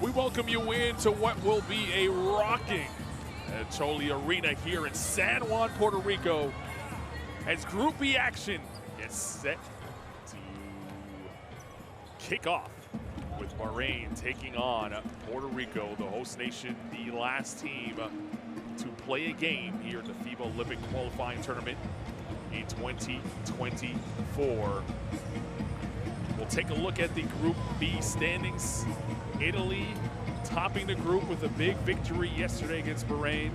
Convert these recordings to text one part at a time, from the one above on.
We welcome you into what will be a rocking Choli Arena here in San Juan, Puerto Rico, as Group B action gets set to kick off with Bahrain taking on Puerto Rico, the host nation, the last team to play a game here in the FIBA Olympic qualifying tournament in 2024. We'll take a look at the Group B standings. Italy topping the group with a big victory yesterday against Bahrain.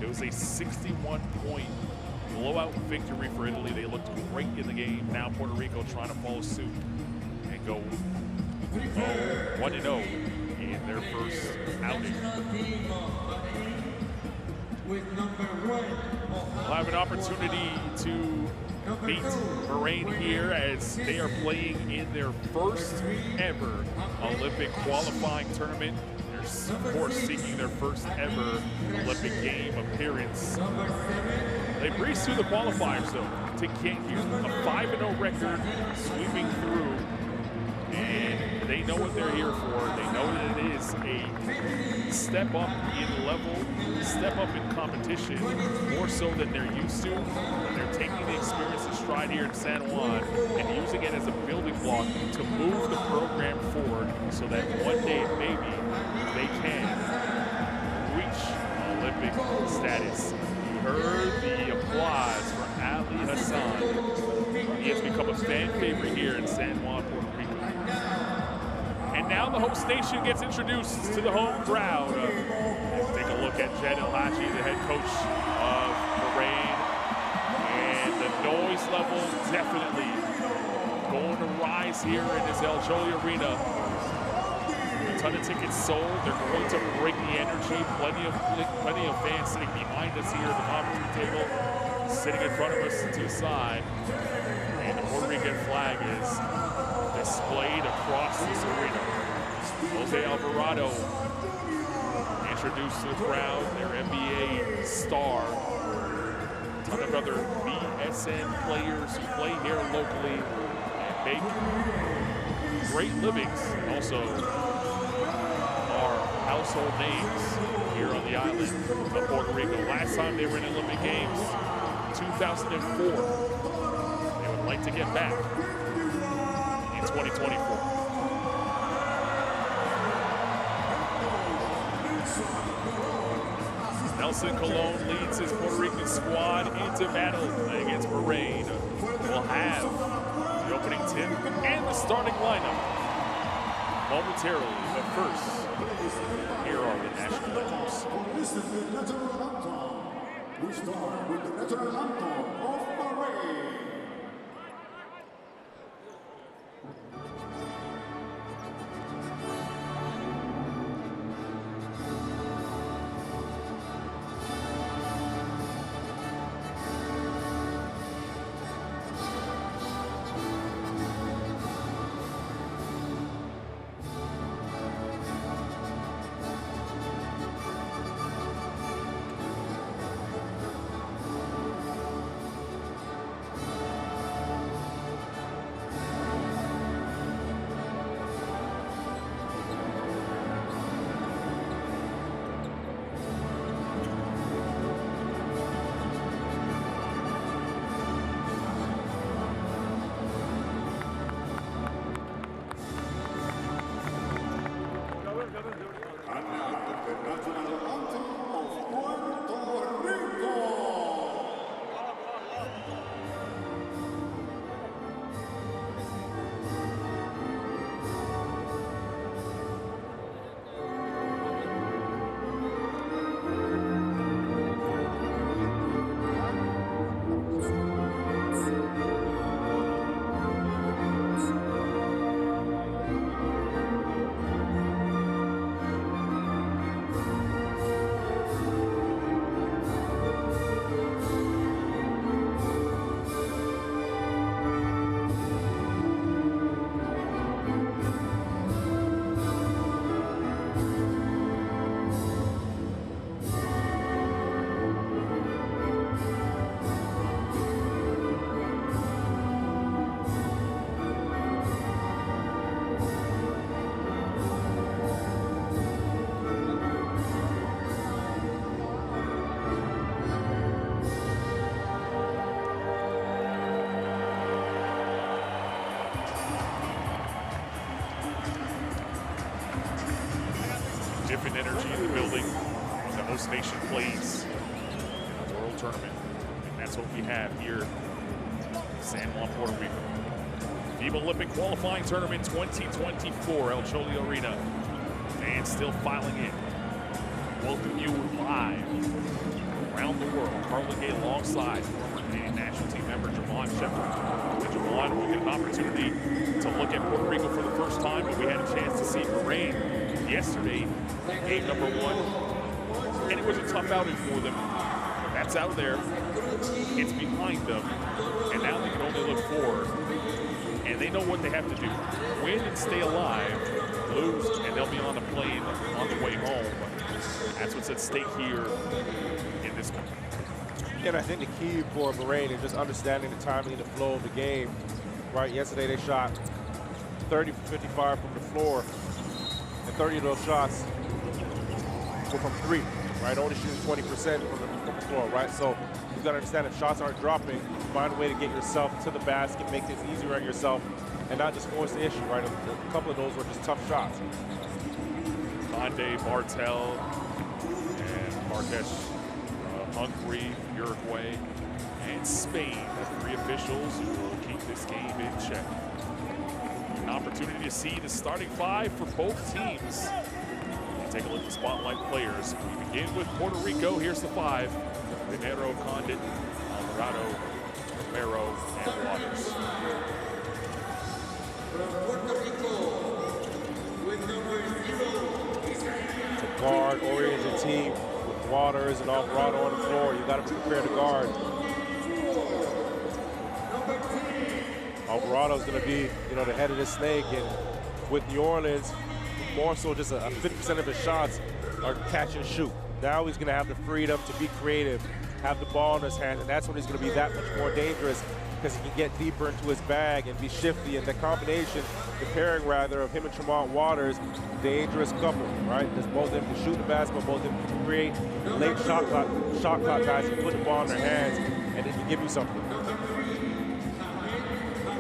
It was a 61-point blowout victory for Italy. They looked great in the game. Now Puerto Rico trying to follow suit and go 1-0 in their first outing. We'll have an opportunity to meet Bahrain here as they are playing in their first ever Olympic qualifying tournament. They're, of course, seeking their first ever Olympic game appearance. They breezed through the qualifiers, though, to get here. A 5-0 record, sweeping through. And they know what they're here for. They know that it is a step up in level, step up in competition, more so than they're used to. And they're taking the experience in stride here in San Juan and using it as a building block to move the program forward so that one day maybe they can reach Olympic status. You heard the applause for Ali Hassan. He has become a fan favorite here in San Juan, Puerto Rico. And now the host nation gets introduced to the home crowd. Let's take a look at Jed El-Haji, the head coach of Bahrain. And the noise level definitely going to rise here in this El Choli Arena. A ton of tickets sold. They're going to bring the energy. Plenty of fans sitting behind us here at the conference table, sitting in front of us to the side. And the Puerto Rican flag is displayed across this arena. Jose Alvarado introduced to the crowd, their NBA star. A ton of other BSN players who play here locally and make great livings. Also are household names here on the island of Puerto Rico. Last time they were in Olympic Games, 2004. They would like to get back in 2024. Nelson Colon leads his Puerto Rican squad into battle against Bahrain. We'll have the opening tip and the starting lineup momentarily, but first, here are the national anthems. This is the national anthem. We start with the national anthem of Bahrain. energy in the building. The host nation plays in a world tournament. And that's what we have here in San Juan, Puerto Rico. FIBA Olympic Qualifying Tournament 2024, El Choli Arena. Fans still filing in. Welcome you live around the world. Carlin Gay alongside former Canadian national team member Javon Shepherd. And Javon will get an opportunity to look at Puerto Rico for the first time, but we had a chance to see Bahrain yesterday, game number 1. And it was a tough outing for them. That's out there. It's behind them. And now they can only look forward. And they know what they have to do. Win and stay alive, lose, and they'll be on the plane on the way home. That's what's at stake here in this one. Yeah, and I think the key for Bahrain is just understanding the timing and the flow of the game. Right, yesterday they shot 30 for 55 from the floor, and 30 of those shots were from 3, right? Only shooting 20% from the floor, right? So you've got to understand if shots aren't dropping, find a way to get yourself to the basket, make things easier on yourself, and not just force the issue, right? A couple of those were just tough shots. Conde, Bartel, and Marques, Hungary, Uruguay, and Spain. The 3 officials who will keep this game in check. An opportunity to see the starting 5 for both teams. Take a look at the spotlight players. We begin with Puerto Rico. Here's the 5. Pinero, Condit, Alvarado, Romero, and Waters. Puerto Rico, with number 0. It's a guard-oriented team with Waters and Alvarado on the floor. You got to be prepared to guard. Alvarado's going to be, the head of the snake, and with New Orleans, more so just a 50% of his shots are catch and shoot. Now he's going to have the freedom to be creative, have the ball in his hand, and that's when he's going to be that much more dangerous because he can get deeper into his bag and be shifty. And the combination, the pairing rather, of him and Tremont Waters, dangerous couple, right? There's both of them can shoot the basketball, both of them can create late shot clock guys who put the ball in their hands, and they can give you something.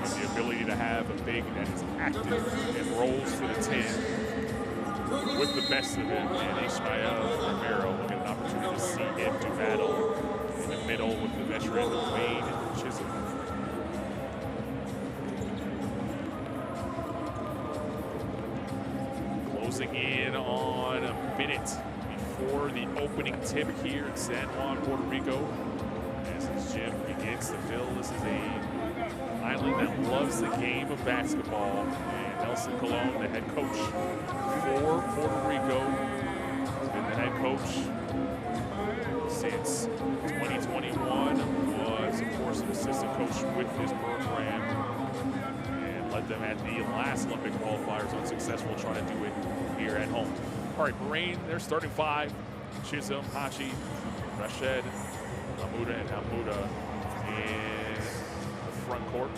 The ability to have a big that is active and rolls to the 10 with the best of him, and Ismael Romero will get an opportunity to see him do battle in the middle with the veteran Wayne Chisholm. Closing in on a minute before the opening tip here in San Juan, Puerto Rico. As this gym begins to fill, this is a island that loves the game of basketball. And Nelson Colon, the head coach for Puerto Rico, has been the head coach since 2021, was of course an assistant coach with his program, and led them at the last Olympic qualifiers, unsuccessful trying to do it here at home. All right, Bahrain, their starting 5, Chisholm, Hachi, Rashid, Hamuda, and Hamuda in the front court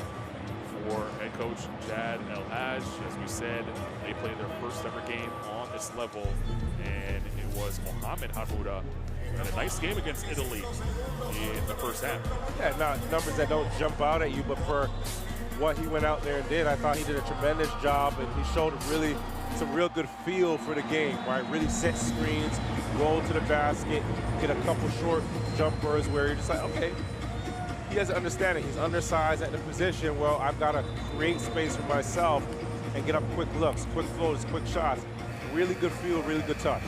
for head coach Jad El-Haj. As we said, they played their first ever game on this level, and it was Mohamed Hamuda. And a nice game against Italy in the first half. Yeah, not numbers that don't jump out at you, but for what he went out there and did, I thought he did a tremendous job, and he showed some real good feel for the game, right? Really set screens, roll to the basket, get a couple short jumpers where you're just like, okay, he has to understand it. He's undersized at the position. Well, I've got to create space for myself and get up quick looks, quick flows, quick shots. Really good feel, really good touch.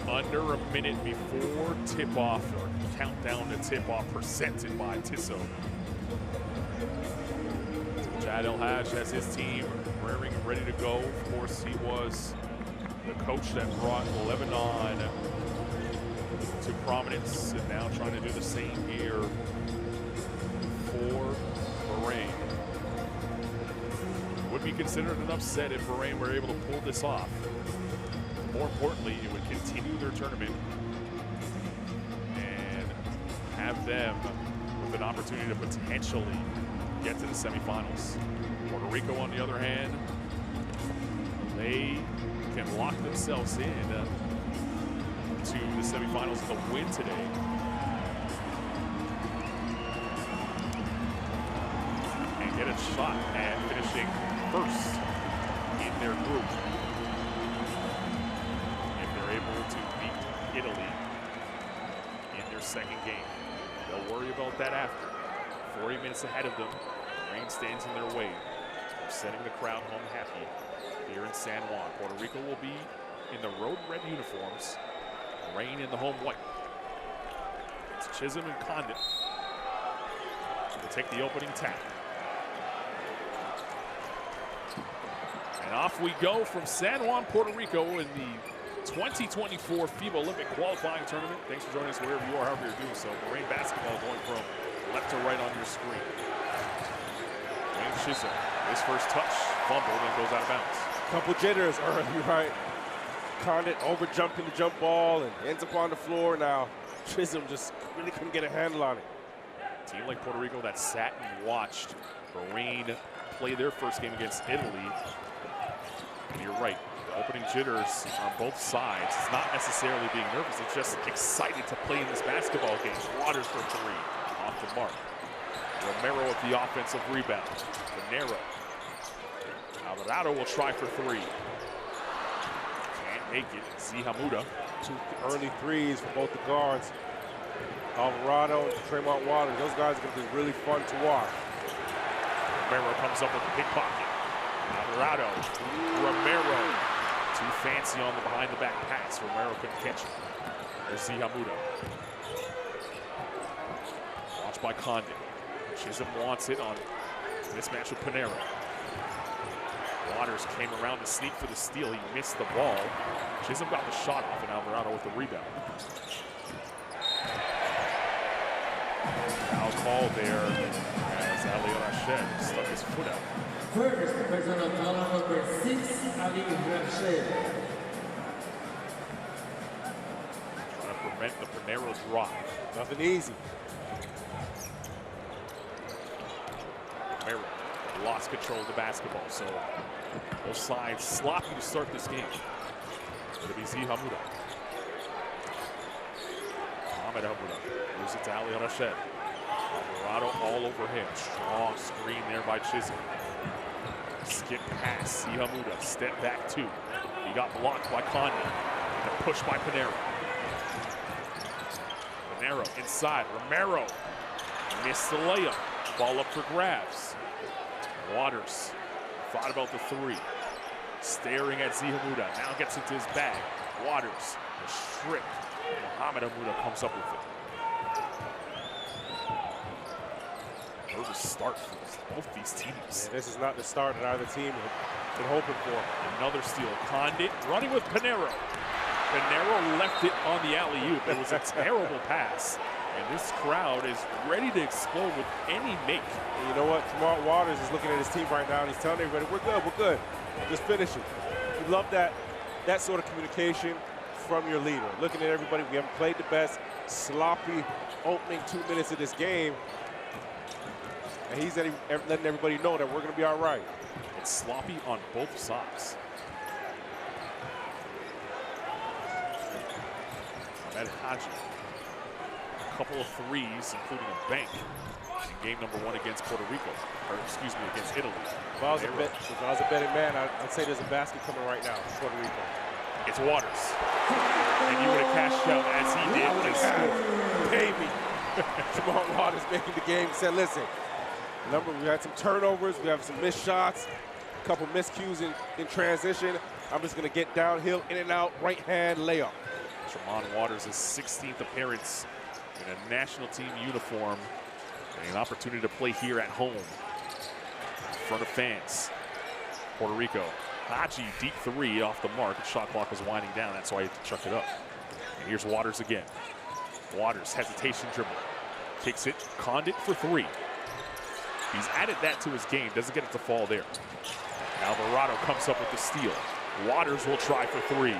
Under a minute before tip-off, or countdown to tip-off presented by Tissot. Jad El-Haj has his team raring and ready to go. Of course, he was the coach that brought Lebanon to prominence, and now trying to do the same here for Bahrain. Would be considered an upset if Bahrain were able to pull this off. More importantly, it would continue their tournament and have them with an opportunity to potentially get to the semifinals. Puerto Rico, on the other hand, they can lock themselves in to the semifinals with a win today. And get a shot at finishing first in their group. second game. They'll worry about that after. 40 minutes ahead of them. Rain stands in their way. They're sending the crowd home happy here in San Juan. Puerto Rico will be in the road red uniforms. Rain in the home white. It's Chisholm and Condit. We'll take the opening tap. And off we go from San Juan, Puerto Rico in the 2024 FIBA Olympic qualifying tournament. Thanks for joining us wherever you are, however you're doing so. Bahrain basketball going from left to right on your screen. Wayne Chisholm, his first touch, fumbled and goes out of bounds. Couple jitters early, right? Condit over jumping the jump ball and ends up on the floor. Now Chisholm just really couldn't get a handle on it. A team like Puerto Rico that sat and watched Bahrain play their first game against Italy. And you're right, opening jitters on both sides. It's not necessarily being nervous, it's just excited to play in this basketball game. Waters for three, off the mark. Romero with the offensive rebound. Panero. Alvarado will try for three. Can't make it. Zihamuda. Two early threes for both the guards. Alvarado and Tremont Waters. Those guys are going to be really fun to watch. Romero comes up with a pickpocket. Alvarado. Romero. Too fancy on the behind-the-back pass. Romero couldn't catch it. There's Zihamuda. Watched by Condit. Chisholm wants it on mismatch with Panero. Waters came around to sneak for the steal. He missed the ball. Chisholm got the shot off, and Alvarado with the rebound. Foul call there as Ali Rashid stuck his foot out. First, personal foul number 6, Ali Rashid. Trying to prevent the Panero drive. Nothing easy. Romero lost control of the basketball, so both sides sloppy to start this game. It'll be Zihamuda. Ahmed Hamuda moves it to Ali Rashid. Alvarado all over him. Strong screen there by Chisholm. Skip pass, Zihamuda, step back two. He got blocked by Condit. And a push by Panero. Panero inside, Romero missed the layup. Ball up for grabs. Waters thought about the three. Staring at Zihamuda, now gets into his bag. Waters, the strip. Mohamed Hamuda comes up with it. Nervous start for both these teams. Yeah, this is not the start that either team had been hoping for. Another steal. Condit running with Panero. Panero left it on the alley-oop. It was a terrible pass. And this crowd is ready to explode with any make. And you know what? Tremont Waters is looking at his team right now, and he's telling everybody, we're good, we're good. Just finish it. We love that sort of communication from your leader. Looking at everybody, we haven't played the best, sloppy opening 2 minutes of this game. And he's letting everybody know that we're going to be all right. It's sloppy on both sides. Ahmed Haji. A couple of threes, including a bank, in game number 1 against Puerto Rico, or excuse me, against Italy. If I was a betting man, I'd say there's a basket coming right now for Puerto Rico. It's Waters. And you would have cashed out as he did. Pay me. Tremont Waters making the game. Said, listen, remember we had some turnovers, we have some missed shots, a couple miscues in transition. I'm just going to get downhill, in and out, right hand layup. Tremont Waters' 16th appearance in a national team uniform, and an opportunity to play here at home in front of fans. Puerto Rico. Haji, deep three off the mark. The shot clock was winding down. That's why he had to chuck it up. And here's Waters again. Waters, hesitation dribble. Kicks it. Condit for three. He's added that to his game. Doesn't get it to fall there. Alvarado comes up with the steal. Waters will try for three.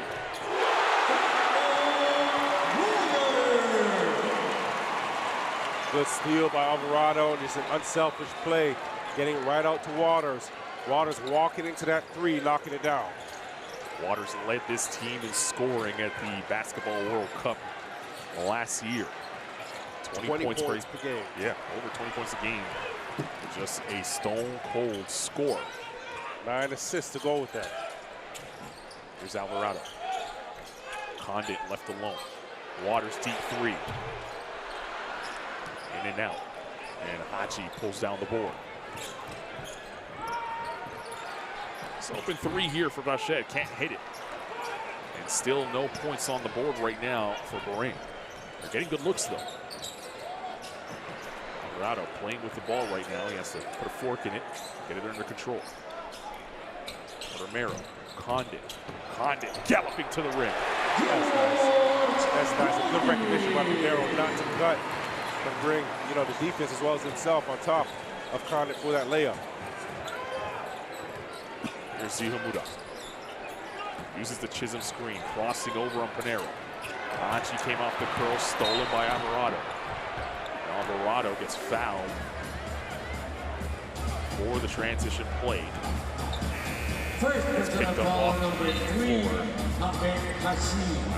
Good steal by Alvarado. Just an unselfish play. Getting right out to Waters. Waters walking into that three, knocking it down. Waters led this team in scoring at the Basketball World Cup last year. 20 points per game. Yeah, over 20 points a game. Just a stone-cold score. 9 assists to go with that. Here's Alvarado. Condit left alone. Waters deep three. in and out. And Haji pulls down the board. It's open three here for Rashid. Can't hit it. And still no points on the board right now for Bahrain. They're getting good looks, though. Alvarado playing with the ball right now. He has to put a fork in it, get it under control. Romero, Condit galloping to the rim. That's nice. That's nice. A good recognition by Romero not to cut, but bring, you know, the defense as well as himself on top of Condit for that layup. Here's Zihamuda. Uses the Chisholm screen, crossing over on Panero. Haji came off the curl, stolen by Alvarado. Alvarado gets fouled for the transition play. First personal foul number 3,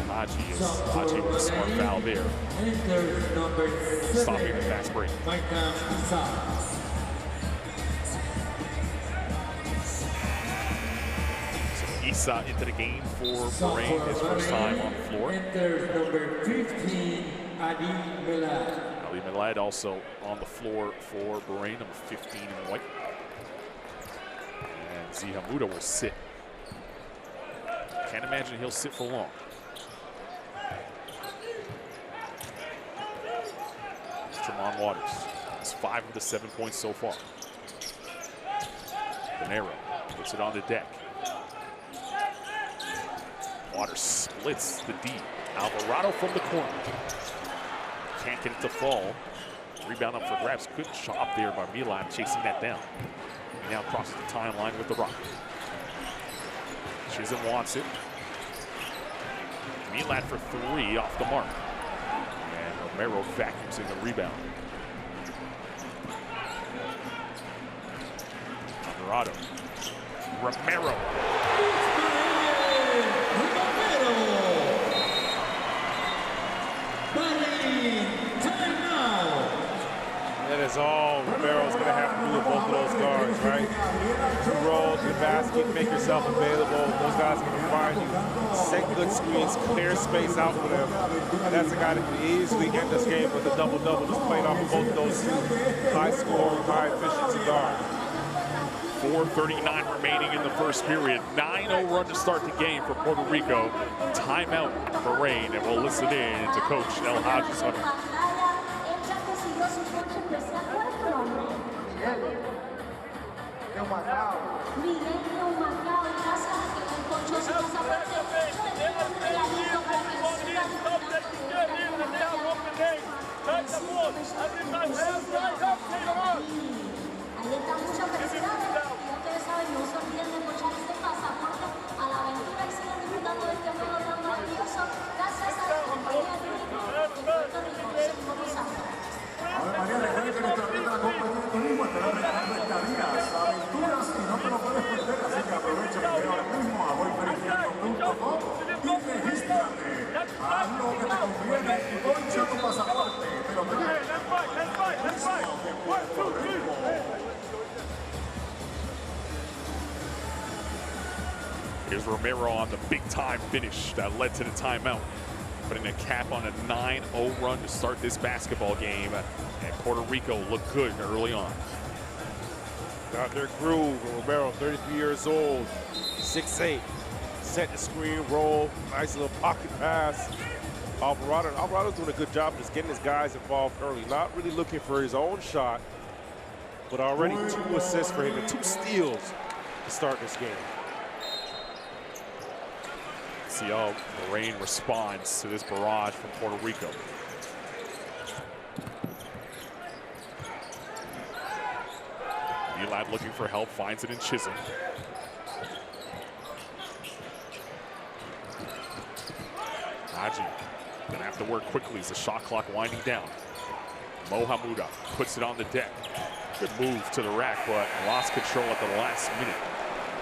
Haji with a smart foul there. Enters number 7, stopping the fast break. So Issa into the game for Bahrain, his first time on the floor. Enters number 15, Ali Melad. Ali Melad also on the floor for Bahrain, number 15 in white. And Zihamuda will sit. Can't imagine he'll sit for long. Tremont Waters has 5 of the 7 points so far. Panero puts it on the deck. Waters splits the D. Alvarado from the corner. Can't get it to fall. Rebound up for grabs. Good job there by Milan chasing that down. He now crosses the timeline with the rock. Chisholm wants it. Milan for 3 off the mark. And Romero vacuums in the rebound. Alvarado. Romero. That is all Romero's going to have to do with both of those guards, right? You roll to the basket, make yourself available. Those guys are going to find you, set good screens, clear space out for them. And that's a guy that can easily end this game with a double-double, just playing off of both of those high-scoring, high-efficiency guards. 4:39 remaining in the first period. 9-0 run to start the game for Puerto Rico. Timeout for Bahrain, and we'll listen in to Coach El Hadji Sutter. Muchas felicidades y ustedes saben, no se olviden de escuchar este pasaporte a la aventura y sigan disfrutando de este juego tan maravilloso gracias a la compañía de turismo de Puerto Rico. Seguimos pasando. A ver, María, recuerden que nuestra meta de compañía de turismo estará regalando estadías, aventuras y no te lo puedes perder, así que aprovecha y ve ahora mismo a voyverifiando.com y regístrate. Haz lo que te conviene y poncha tu pasaporte. Pero de Puerto Rico. Here's Romero on the big-time finish that led to the timeout, putting a cap on a 9-0 run to start this basketball game. And Puerto Rico looked good early on. Got their groove. Romero, 33 years old, 6'8", set the screen, roll, nice little pocket pass. Alvarado's doing a good job just getting his guys involved early, not really looking for his own shot, but already 2 assists for him and 2 steals to start this game. See how Bahrain responds to this barrage from Puerto Rico. Elad looking for help, finds it in Chisholm. Haji gonna have to work quickly as the shot clock winding down. Mohamuda puts it on the deck. Good move to the rack, but lost control at the last minute.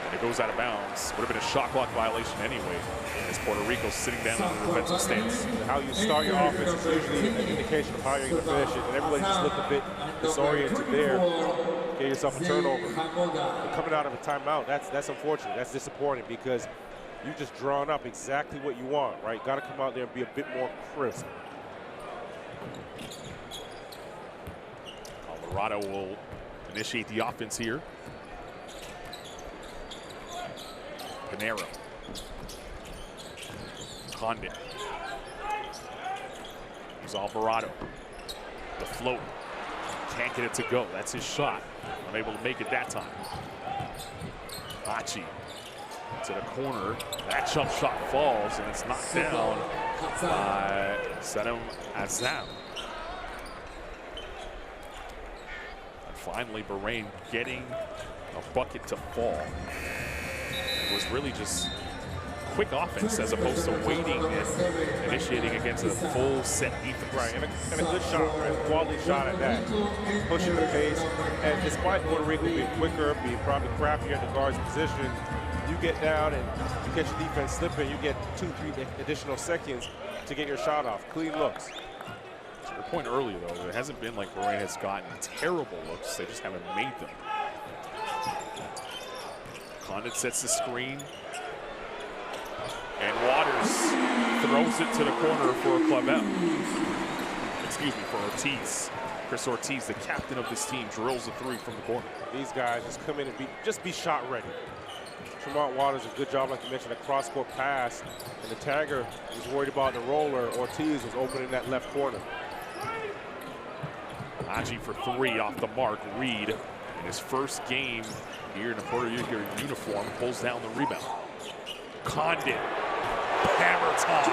And it goes out of bounds. Would have been a shot clock violation anyway, as Puerto Rico sitting down in the defensive stance. How you start your offense is usually an indication of how you're going to finish it, and everybody just looked a bit disoriented there. Get yourself a turnover. But coming out of a timeout, that's unfortunate. That's disappointing because you've just drawn up exactly what you want, right? Got to come out there and be a bit more crisp. Alvarado will initiate the offense here. Pinero. Condit. Here's Alvarado. The float. Can't get it to go. That's his shot. Unable to make it that time. Achi to the corner. That jump shot falls, and it's knocked down by Saddam Azam. And finally, Bahrain getting a bucket to fall. It was really just quick offense as opposed to waiting and initiating against a full set defense. Right, and a good shot, right? A quality shot at that. Pushing the pace. And despite Puerto Rico being quicker, being probably craftier in the guard's position, you get down and you catch the defense slipping, you get 2-3 additional seconds to get your shot off. Clean looks. To your point earlier, though, it hasn't been like Bahrain has gotten terrible looks. They just haven't made them. Condit sets the screen. And Waters throws it to the corner for Clavel. Excuse me, for Ortiz. Chris Ortiz, the captain of this team, drills a three from the corner. These guys just come in and be shot ready. Tremont Waters, a good job, like you mentioned, a cross-court pass. And the tagger was worried about the roller. Ortiz was opening that left corner. Aji for three off the mark. Reed, in his first game here in a Puerto Rico uniform, pulls down the rebound. Condit. Hammer time.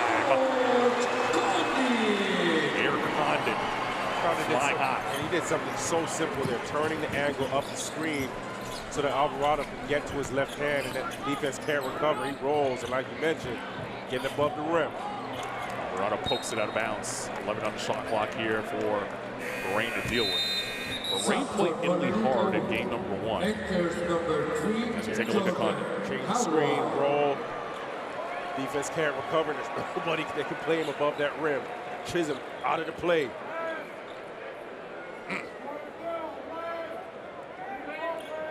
Eric Condit. Fly high. And he did something so simple there, turning the angle up the screen so that Alvarado can get to his left hand and that the defense can't recover. He rolls, and like you mentioned, getting above the rim. Alvarado pokes it out of bounds. 11 on the shot clock here for Bahrain to deal with. Bahrain played Italy hard in game number 1. As we take a look at Condit. Change the screen, roll. Defense can't recover. There's nobody that can play him above that rim. Chisholm out of the play.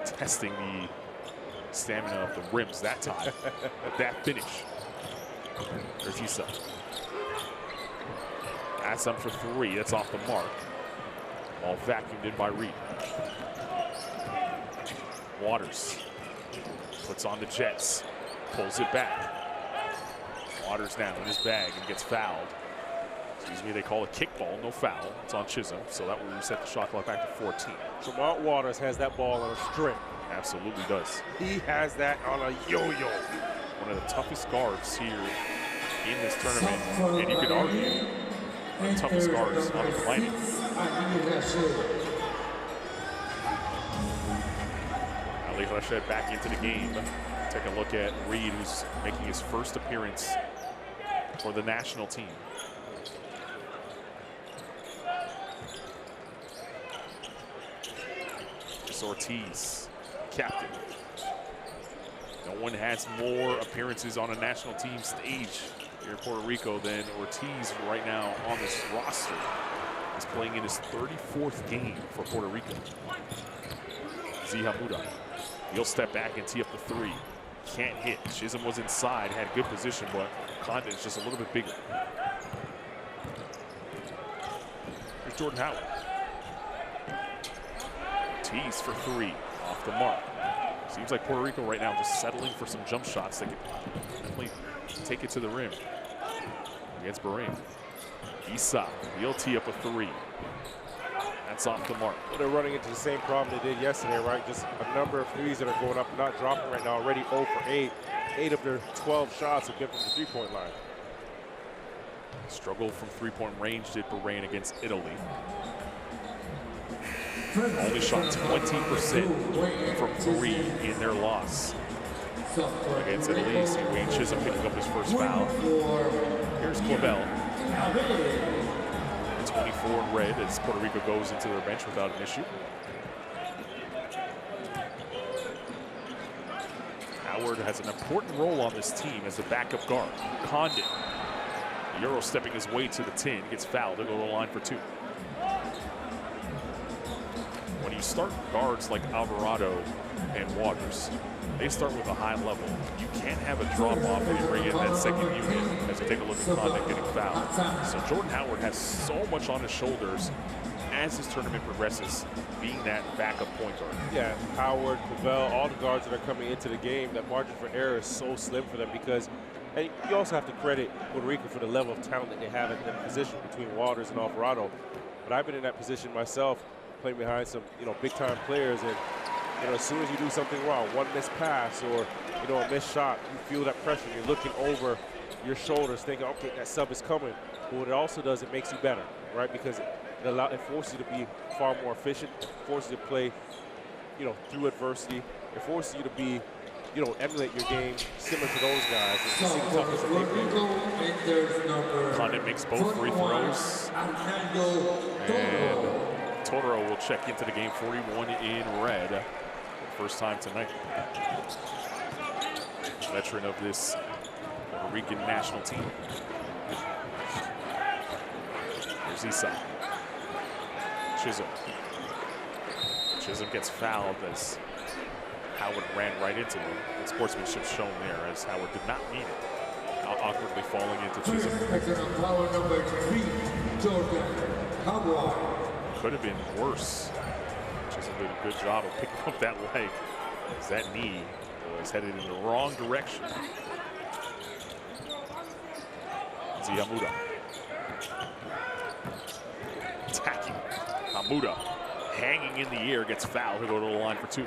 Testing the stamina of the rims that time. That finish. There's Issa. Assam for three. That's off the mark. All vacuumed in by Reed. Waters puts on the Jets. Pulls it back. Waters down in his bag and gets fouled. Excuse me, they call a kickball, no foul. It's on Chisholm, so that will reset the shot clock back to 14. Tremont Waters has that ball on a string. Absolutely does. He has that on a yo-yo. One of the toughest guards here in this tournament, and you could argue one of the toughest guards on the planet. Ali Rashid back into the game. Take a look at Reed, who's making his first appearance for the national team. It's Ortiz, captain. No one has more appearances on a national team stage here in Puerto Rico than Ortiz right now on this roster. He's playing in his 34th game for Puerto Rico. Zihamuda, he'll step back and tee up the three. Can't hit. Chisholm was inside, had good position, but Condit is just a little bit bigger. Here's Jordan Howard. Tees for three, off the mark. Seems like Puerto Rico right now just settling for some jump shots that can definitely take it to the rim against Bahrain. Issa, he'll tee up a three. That's off the mark. Well, they're running into the same problem they did yesterday, right? Just a number of threes that are going up, not dropping right now. Already 0 for 8. 8 of their 12 shots have been from the three-point line. Struggle from three-point range did Bahrain against Italy. Only shot 20% from three in their loss against Italy. See Wayne Chisholm picking up his first foul. Here's Clavel. 24 in red as Puerto Rico goes into their bench without an issue. Howard has an important role on this team as a backup guard. Condit, Euro stepping his way to the 10, gets fouled. They'll go to the line for two. When you start guards like Alvarado and Waters, they start with a high level. You can't have a drop-off when you bring in that second unit as you take a look at Condit getting fouled. So Jordan Howard has so much on his shoulders as this tournament progresses, being that backup point guard. Yeah, Howard, Cavell, all the guards that are coming into the game, that margin for error is so slim for them because, and you also have to credit Puerto Rico for the level of talent that they have at that position between Waters and Alvarado. But I've been in that position myself, playing behind some, big-time players, and as soon as you do something wrong, one missed pass or a missed shot, you feel that pressure. You're looking over your shoulders, thinking, okay, that sub is coming. But what it also does, it makes you better, right? Because it forces you to be far more efficient. It forces you to play, through adversity. It forces you to be, emulate your game similar to those guys. So Puerto Rico enters Condit makes both free throws. And Totoro will check into the game, 41 in red. For the first time tonight. Veteran of this Puerto Rican national team. Here's Issa. Chisholm gets fouled as Howard ran right into him. The sportsmanship shown there as Howard did not mean it. Awkwardly falling into Chisholm. Foul number 3, Jordan Howard. Could have been worse. Chisholm did a good job of picking up that leg as that knee was headed in the wrong direction. Ziamuda. Attacking. Hamuda hanging in the air, gets fouled. He'll go to the line for 2.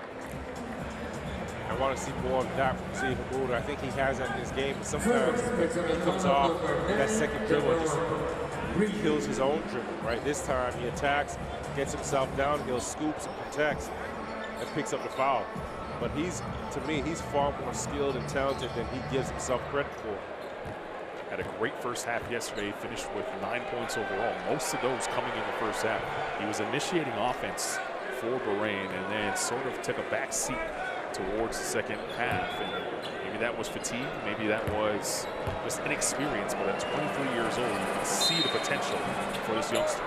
I want to see more of that from Steve Hamuda. I think he has that in his game, but sometimes he comes off that second dribble and just kills his own dribble, right? This time he attacks, gets himself downhill, scoops and protects, and picks up the foul. But to me, he's far more skilled and talented than he gives himself credit for. Had a great first half yesterday, finished with 9 points overall, most of those coming in the first half. He was initiating offense for Bahrain and then sort of took a back seat towards the second half. And maybe that was fatigue, maybe that was just inexperience, but at 23 years old, you can see the potential for this youngster.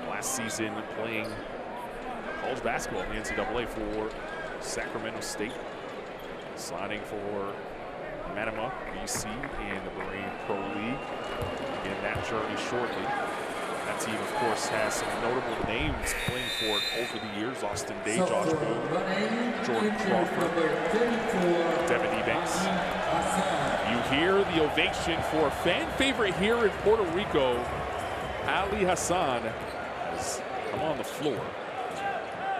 Last season playing college basketball in the NCAA for Sacramento State. Signing for Manama, BC, in the Bahrain Pro League. Begin that journey shortly. That team, of course, has some notable names playing for it over the years. Austin Day, Josh Boone, Jordan Crawford, Devin Ebanks. You hear the ovation for a fan favorite here in Puerto Rico. Ali Hassan has come on the floor.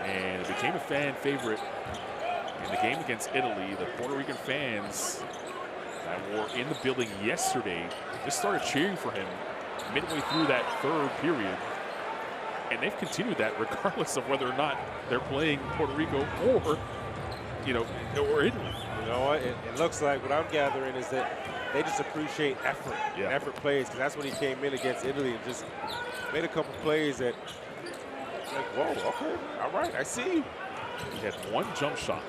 And it became a fan favorite in the game against Italy. The Puerto Rican fans that were in the building yesterday just started cheering for him midway through that third period. And they've continued that regardless of whether or not they're playing Puerto Rico or, or Italy. You know what? It looks like what I'm gathering is that they just appreciate effort, and effort plays, because that's when he came in against Italy and just made a couple plays that, like, whoa, okay, all right, I see you. He had one jump shot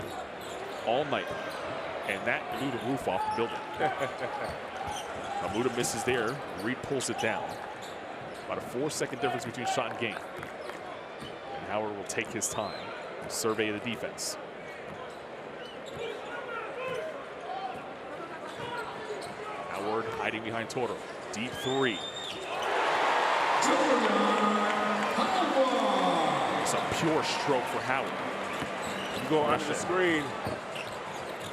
all night, and that blew the roof off the building. Hamuda misses there. Reed pulls it down. About a 4-second difference between shot and game. And Howard will take his time, survey the defense. Howard hiding behind Toro. Deep 3. It's a pure stroke for Howard. You go under the screen.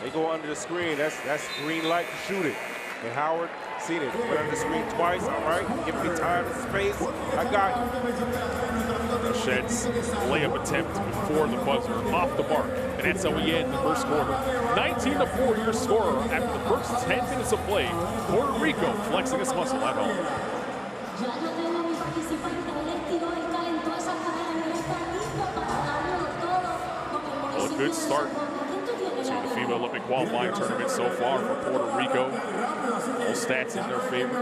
They go under the screen. That's green light to shoot it. And Howard seen it. Went under the screen twice. All right, give me time and space. I got you. Shed's layup attempt before the buzzer, off the mark, and that's how we end the first quarter. 19-4 your scorer after the first 10 minutes of play. Puerto Rico flexing its muscle at home. Well, a good start to the FIBA Olympic qualifying tournament so far for Puerto Rico. All stats in their favor.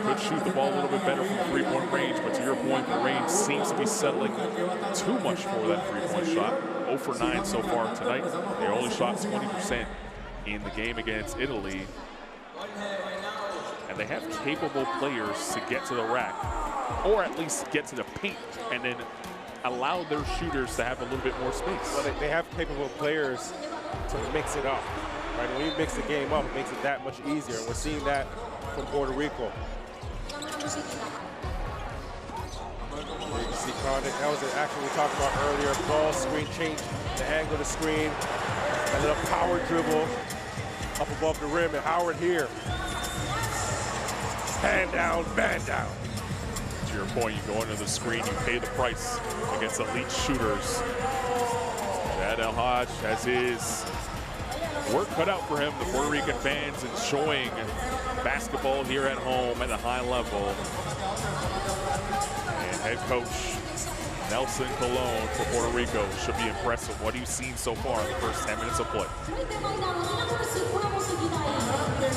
Could shoot the ball a little bit better from three-point range, but to your point, Bahrain seems to be settling too much for that three-point shot. 0 for 9 so far tonight. They only shot 20% in the game against Italy. And they have capable players to get to the rack, or at least get to the paint, and then allow their shooters to have a little bit more space. Well, they have capable players to mix it up. Right? When you mix the game up, it makes it that much easier. And we're seeing that from Puerto Rico. musiquita. You can see Condon, that was the action we talked about earlier. Ball screen change, the angle of the screen, a little power dribble up above the rim, and Howard here. Hand down, man down. To your point, you go into the screen, you pay the price against elite shooters. Chad El-Haj has his work cut out for him. The Puerto Rican fans enjoying basketball here at home at a high level. And head coach Nelson Colon for Puerto Rico should be impressive. What have you seen so far in the first 10 minutes of play?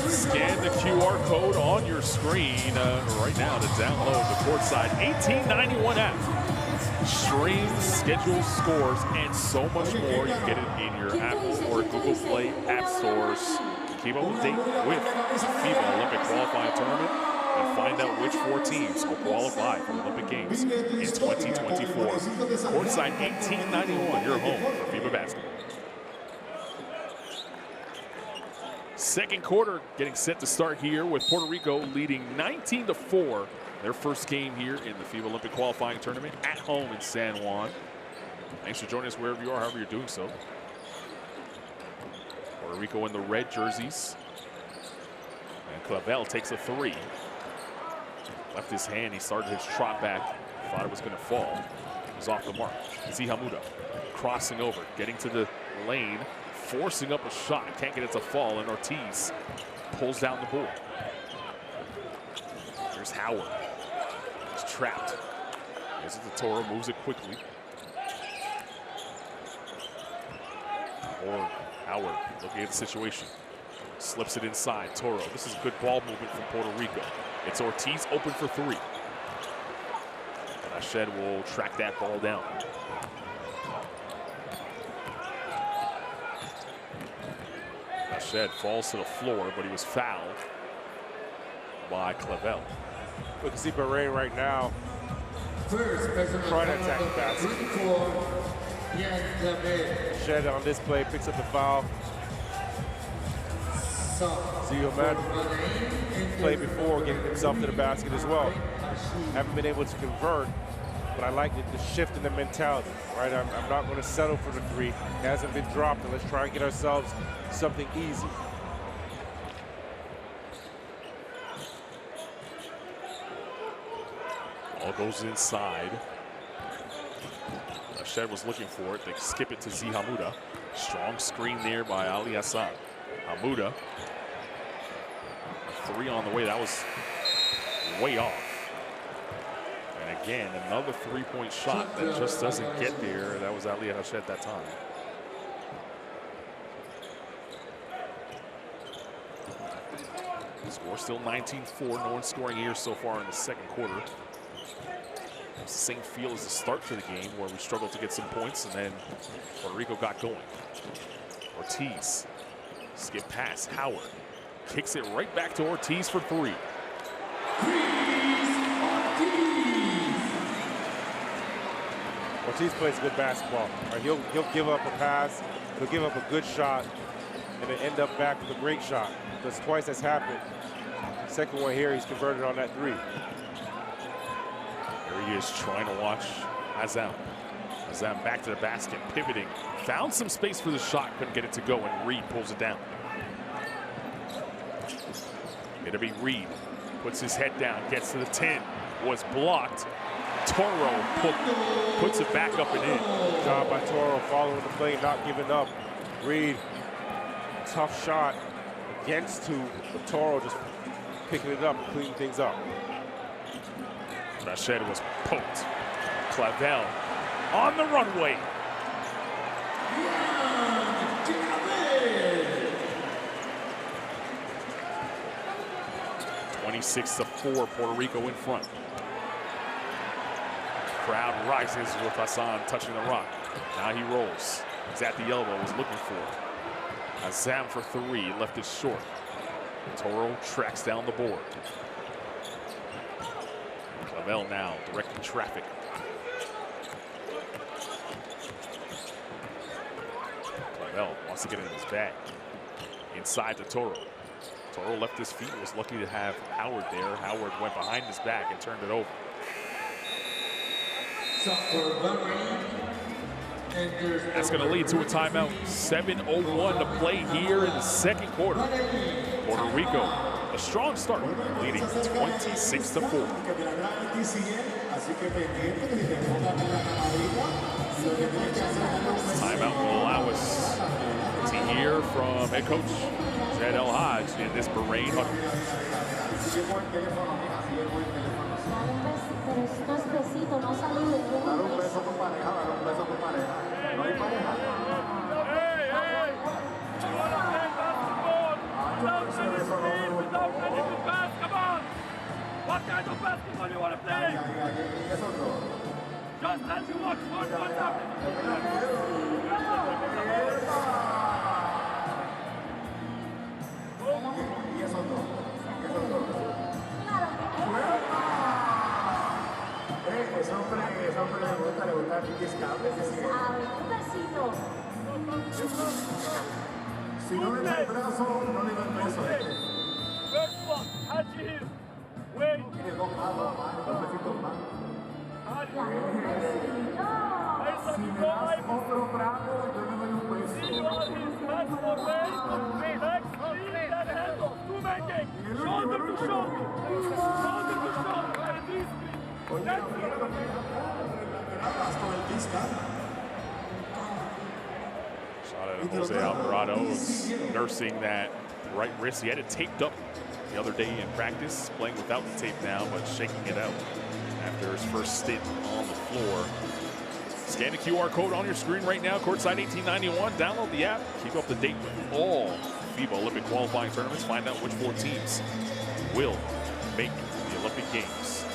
Scan the QR code on your screen right now to download the courtside 1891 app. Streams, schedules, scores, and so much more. You can get it in your Apple or Google Play app stores. Keep up to date with the FIBA Olympic qualifying tournament and find out which 4 teams will qualify for the Olympic Games in 2024. Courtside 1891, your home for FIBA basketball. Second quarter getting set to start here with Puerto Rico leading 19-4. Their first game here in the FIBA Olympic qualifying tournament at home in San Juan. Thanks for joining us wherever you are, however you're doing so. Puerto Rico in the red jerseys. And Clavel takes a 3. Left his hand, he started his trot back. Thought it was gonna fall. It was off the mark. Zihamuda crossing over, getting to the lane, forcing up a shot. Can't get it to fall, and Ortiz pulls down the board. Here's Howard. He's trapped. Here's the Toro, moves it quickly. Or Howard looking at the situation. Slips it inside. Toro. This is good ball movement from Puerto Rico. It's Ortiz open for 3. And Ashed will track that ball down. Ashed falls to the floor, but he was fouled by Clavel. We can see Bahrain right now trying to attack the basket. Shed on this play picks up the foul. Ziomed played before getting himself to the basket as well. Haven't been able to convert, but I like the shift in the mentality, right? I'm not going to settle for the 3. It hasn't been dropped, and let's try and get ourselves something easy. Ball goes inside. Ashed was looking for it. They skip it to Zihamuda. Strong screen there by Ali Hassan. Hamuda. 3 on the way. That was way off. And again, another 3-point shot that just doesn't get there. That was Ali Hassan that time. Score still 19-4. No one scoring here so far in the second quarter. It's the same feel as the start to the game where we struggled to get some points and then Puerto Rico got going. Ortiz, skip pass, Howard. Kicks it right back to Ortiz for 3. Ortiz plays good basketball. Right, he'll give up a pass, he'll give up a good shot, and then end up back with a great shot. That's twice that's happened. Second one here, he's converted on that 3. There he is trying to watch Azam. Azam back to the basket, pivoting. Found some space for the shot, couldn't get it to go, and Reed pulls it down. It'll be Reed. Puts his head down, gets to the 10. Was blocked. Toro puts it back up and in. Good job by Toro, following the play, not giving up. Reed, tough shot against 2, but Toro just picking it up and cleaning things up. Ashed was poked. Clavel on the runway. 26-4, Puerto Rico in front. Crowd rises with Hassan touching the rock. Now he rolls. He's at the elbow, was looking for it. Azam for 3, left it short. Toro tracks down the board. Clavel now directing traffic. Clavel wants to get in his bag. Inside to Toro. Toro left his feet, was lucky to have Howard there. Howard went behind his back and turned it over. That's going to lead to a timeout. 7:01 to play here in the second quarter. Puerto Rico, a strong start, leading 26-4. Timeout will allow us to hear from head coach Zed El Hadj in this Bahrain huddle. What kind of basketball you want to play? Just as you watch Si no le da el brazo, no le da el beso. First one, Haji. Wait. Tiene dos manos, dos besitos más. Si me das otro brazo, yo le doy un beso. Shoulder to shoulder. Shoulder to shoulder. Shot at Jose Alvarado, nursing that right wrist. He had it taped up the other day in practice, playing without the tape now, but shaking it out after his first stint on the floor. Scan the QR code on your screen right now, Courtside 1891. Download the app. Keep up to date with all FIBA Olympic qualifying tournaments. Find out which 4 teams will make the Olympic Games.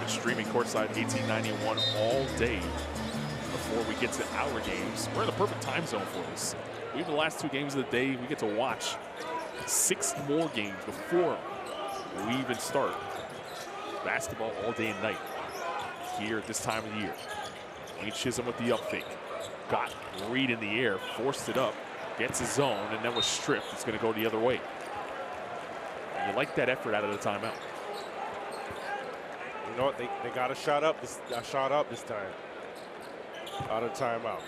We're streaming Courtside 1891 all day before we get to our games. We're in the perfect time zone for this. We have the last 2 games of the day. We get to watch 6 more games before we even start basketball all day and night here at this time of the year. Wayne Chisholm with the up fake. Got Reed in the air, forced it up, gets his zone, and then was stripped. It's going to go the other way. And you like that effort out of the timeout. You know what? They got a shot up this time. Out of timeout.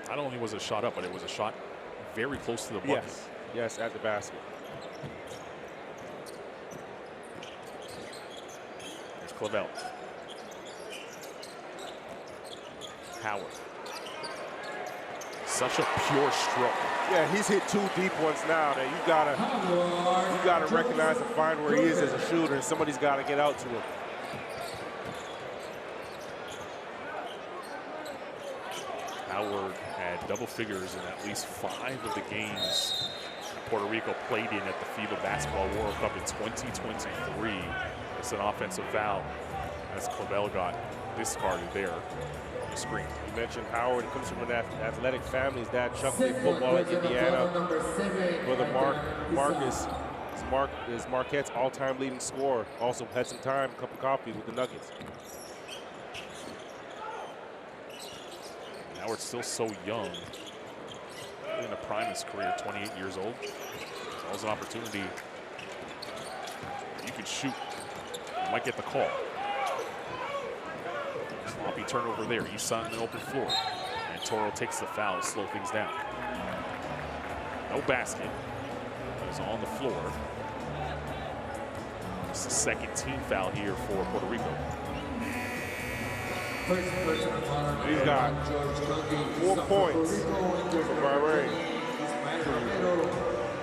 Not only was it a shot up, but it was a shot very close to the bucket. Yes, at the basket. There's Clavel. Howard. Such a pure stroke. Yeah, he's hit 2 deep ones now that you gotta recognize and find where he is as a shooter, and somebody's gotta get out to him. Howard had double figures in at least 5 of the games Puerto Rico played in at the FIBA Basketball World Cup in 2023. It's an offensive foul as Clavel got discarded there on the screen. You mentioned Howard. He comes from an athletic family. His dad Chuck played football at Indiana. Brother Marcus is Marquette's all-time leading scorer. Also had some time, a cup of coffee with the Nuggets. Howard's still so young. In the prime of his career, 28 years old. There's always an opportunity. You can shoot. You might get the call. Sloppy turnover there. Issa on the open floor. And Toro takes the foul to slow things down. No basket. He's on the floor. It's the second team foul here for Puerto Rico. He's got 4 points for Bahrain.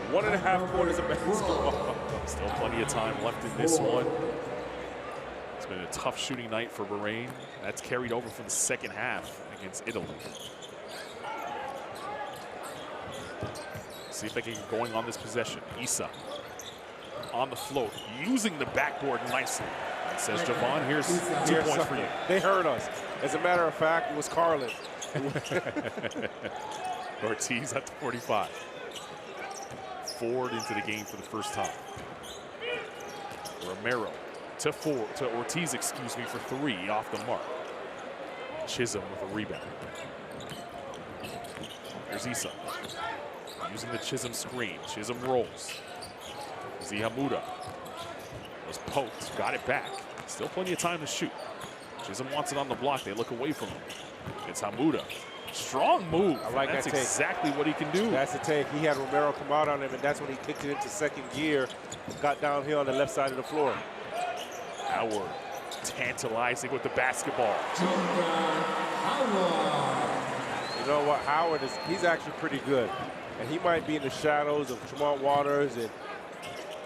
1.5 quarters of basketball. Still plenty of time left in this one. It's been a tough shooting night for Bahrain. That's carried over from the second half against Italy. See if they can get going on this possession. Issa on the float, using the backboard nicely. And says Javon, here's 2 points for you. They hurt us. As a matter of fact, it was Carlin. Ortiz at the 45. Ford into the game for the first time. Romero to Ortiz, excuse me, for 3 off the mark. Chisholm with a rebound. There's Issa using the Chisholm screen. Chisholm rolls. Zihamuda was poked, got it back. Still plenty of time to shoot. Chisholm wants it on the block. They look away from him. It's Hamuda. Strong move. I like that's that take. Exactly what he can do. That's the take. He had Romero come out on him, and that's when he kicked it into second gear, got downhill on the left side of the floor. Howard tantalizing with the basketball. You know what? Howard he's actually pretty good. And he might be in the shadows of Tremont Waters and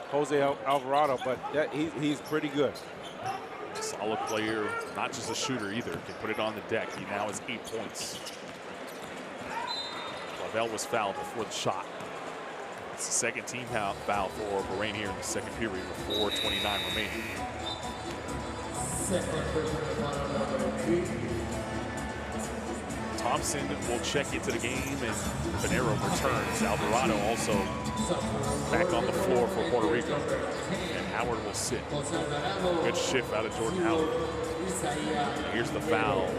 Jose Alvarado, but he's pretty good. Solid player, not just a shooter either. Can put it on the deck. He now has 8 points. Lavelle was fouled before the shot. It's the second team foul for Bahrain here in the second period with 4:29 remaining. Thompson will check into the game, and Pinero returns. Alvarado also back on the floor for Puerto Rico. And Howard will sit. Good shift out of Jordan Howard. Here's the foul.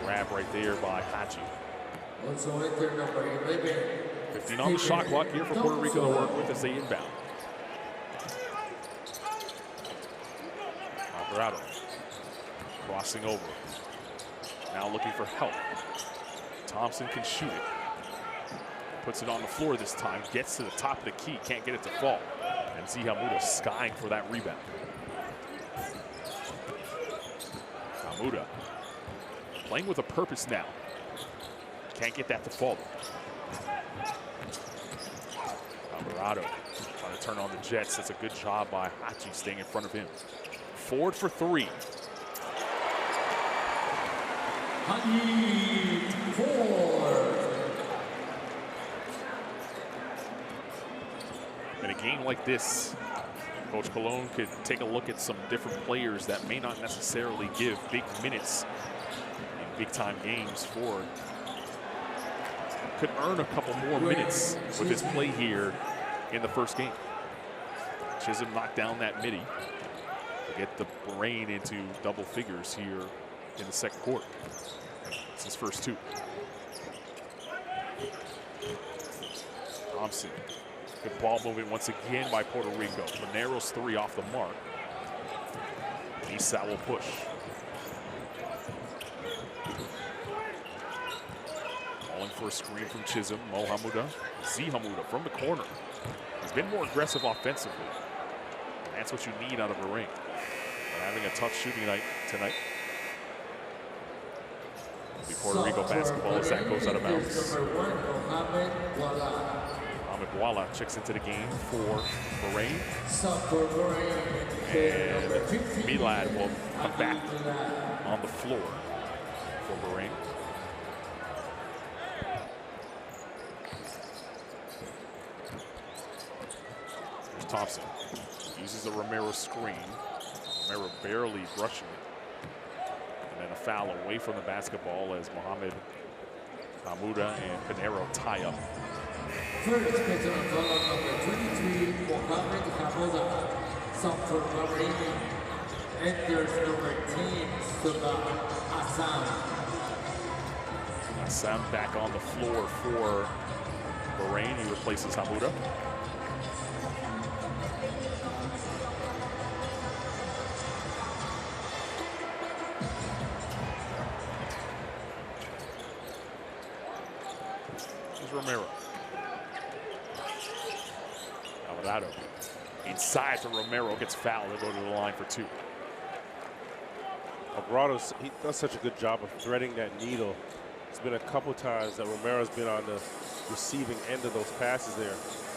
Grab right there by Haji. 15 on the shot clock here for Puerto Rico to work with as they inbound. Alvarado crossing over. Now looking for help. Thompson can shoot it. Puts it on the floor this time. Gets to the top of the key. Can't get it to fall. And Zihamuda skying for that rebound. Hamuda playing with a purpose now. Can't get that to fall. Alvarado trying to turn on the Jets. That's a good job by Hachi staying in front of him. Ford for three. In a game like this, Coach Colon could take a look at some different players that may not necessarily give big minutes in big-time games. Ford could earn a couple more minutes with his play here in the first game. Chisholm knocked down that midi to get the Bahrain into double figures here in the second quarter. It's his first two. Thompson. Good ball movement once again by Puerto Rico. Pinero's three off the mark. Isa will push. Calling for a screen from Chisholm. Mohamuda. Zihamuda from the corner. He's been more aggressive offensively. And that's what you need out of Bahrain. But having a tough shooting night tonight. Puerto Rico basketball as that goes out of bounds. Mohamed Wala checks into the game for Bahrain. And Milad will come back on the floor for Bahrain. Here's Thompson. Uses a Romero screen. Romero barely brushing it. And then a foul away from the basketball as Mohamed Hamuda and Pinero tie up. First, personal foul number 23, Mohamed Hamuda. Sub for Bahrain. Enters number 10, Suba Assam. Assam back on the floor for Bahrain. He replaces Hamuda. Romero. Alvarado inside to Romero, gets fouled. They'll go to the line for two. Alvarado, he does such a good job of threading that needle. It's been a couple times that Romero's been on the receiving end of those passes there.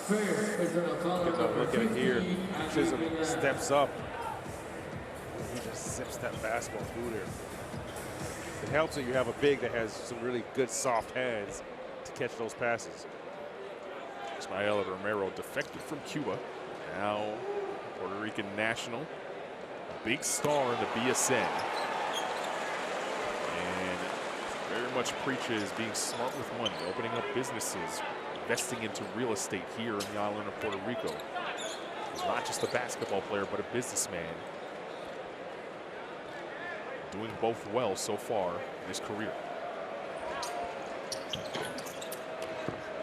Look at it here. Chisholm steps up. He just zips that basketball through there. It helps that you have a big that has some really good soft hands to catch those passes. Ismael Romero defected from Cuba. Now Puerto Rican national. A big star in the BSN. And very much preaches being smart with money, opening up businesses, investing into real estate here in the island of Puerto Rico. He's not just a basketball player, but a businessman. Doing both well so far in his career.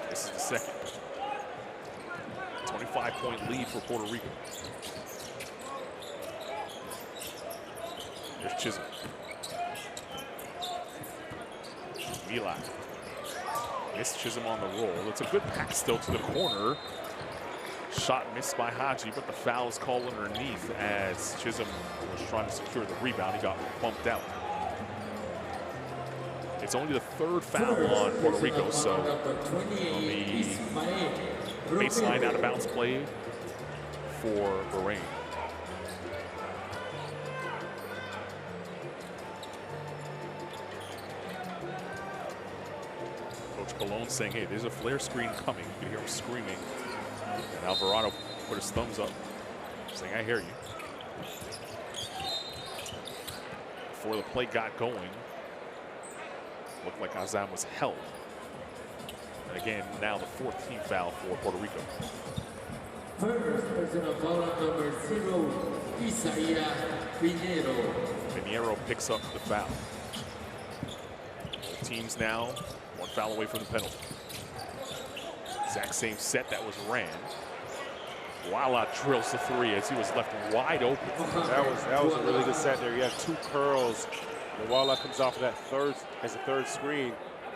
This is the second. 25 5-point lead for Puerto Rico. There's Chisholm. Milad. Missed Chisholm on the roll. It's a good pass still to the corner. Shot missed by Haji, but the foul is called underneath as Chisholm was trying to secure the rebound. He got bumped out. It's only the third foul on Puerto Rico, so on the baseline out of bounds play for Bahrain. Coach Colon saying, hey, there's a flare screen coming. You can hear him screaming. And Alvarado put his thumbs up, saying, I hear you. Before the play got going, looked like Azam was held. And again, now the 14th foul for Puerto Rico. First personal foul number 0, Isaiah Pinheiro. Pinheiro picks up the foul. The team's now one foul away from the penalty. Exact same set that was ran. Wala drills the three as he was left wide open. That was a really good set there. You had two curls. And Wala comes off of that third as a third screen.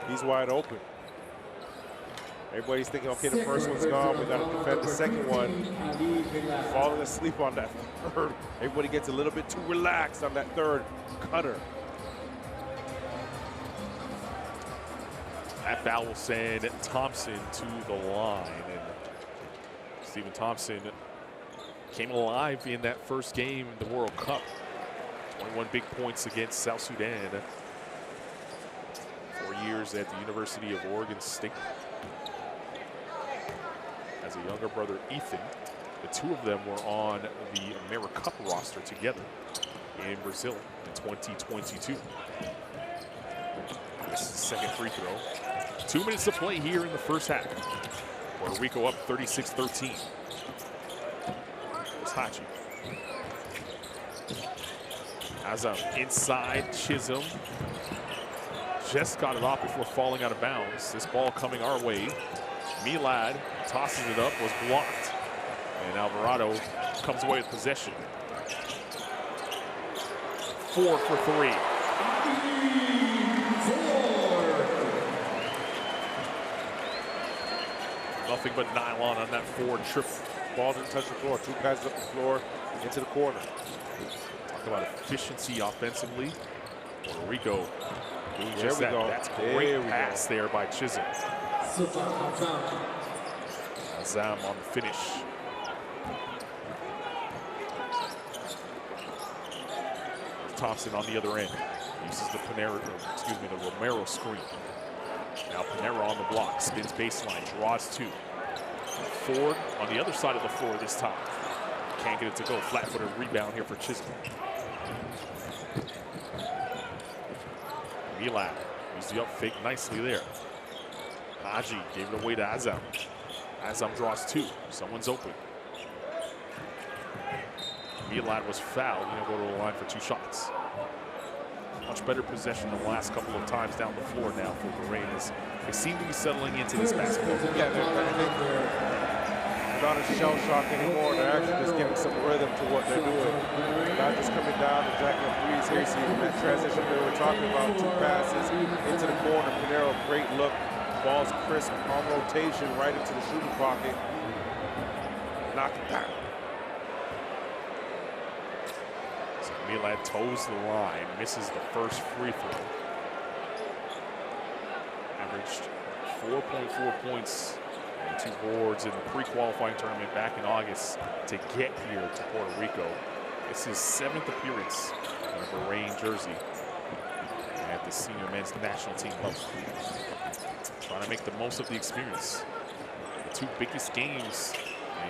He's wide open. Everybody's thinking, okay, the first one's gone. We got to defend the second one. Falling asleep on that third. Everybody gets a little bit too relaxed on that third cutter. That foul will send Thompson to the line. And Stephen Thompson came alive in that first game in the World Cup. 21 big points against South Sudan. 4 years at the University of Oregon State. As a younger brother, Ethan, the two of them were on the AmeriCup roster together in Brazil in 2022. This is the second free throw. 2 minutes to play here in the first half. Puerto Rico up 36-13. It's Haji. Azam inside, Chisholm. Just got it off before falling out of bounds. This ball coming our way. Milad tosses it up, was blocked. And Alvarado comes away with possession. 4 for 3. Nothing but nylon on that forward trip. Ball didn't touch the floor. Two passes up the floor into the corner. Talk about efficiency offensively. Puerto Rico doing There just we that. go. That's a There great we pass there by Chisholm. Azam on the finish. Thompson on the other end. Uses the the Romero screen. Now Pinheiro on the block, spins baseline, draws two. Ford on the other side of the floor this time. Can't get it to go. Flat-footed rebound here for Chisholm. Milad used the up fake nicely there. Haji gave it away to Azam. Azam draws two. Someone's open. Milad was fouled. He'll go to the line for 2 shots. Much better possession the last couple of times down the floor now for Bahrain as they seem to be settling into this basketball. Yeah, they're not a shell shock anymore. They're actually just getting some rhythm to what they're doing. Not just coming down and jacking up threes here. See that transition we were talking about, 2 passes into the corner. Pinheiro, great look. Ball's crisp on rotation right into the shooting pocket. Knock it down. So Milad toes the line, misses the first free throw. Averaged 4.4 points and 2 boards in the pre-qualifying tournament back in August to get here to Puerto Rico. It's his 7th appearance in a Bahrain jersey at the senior men's national team level. Trying to make the most of the experience. The 2 biggest games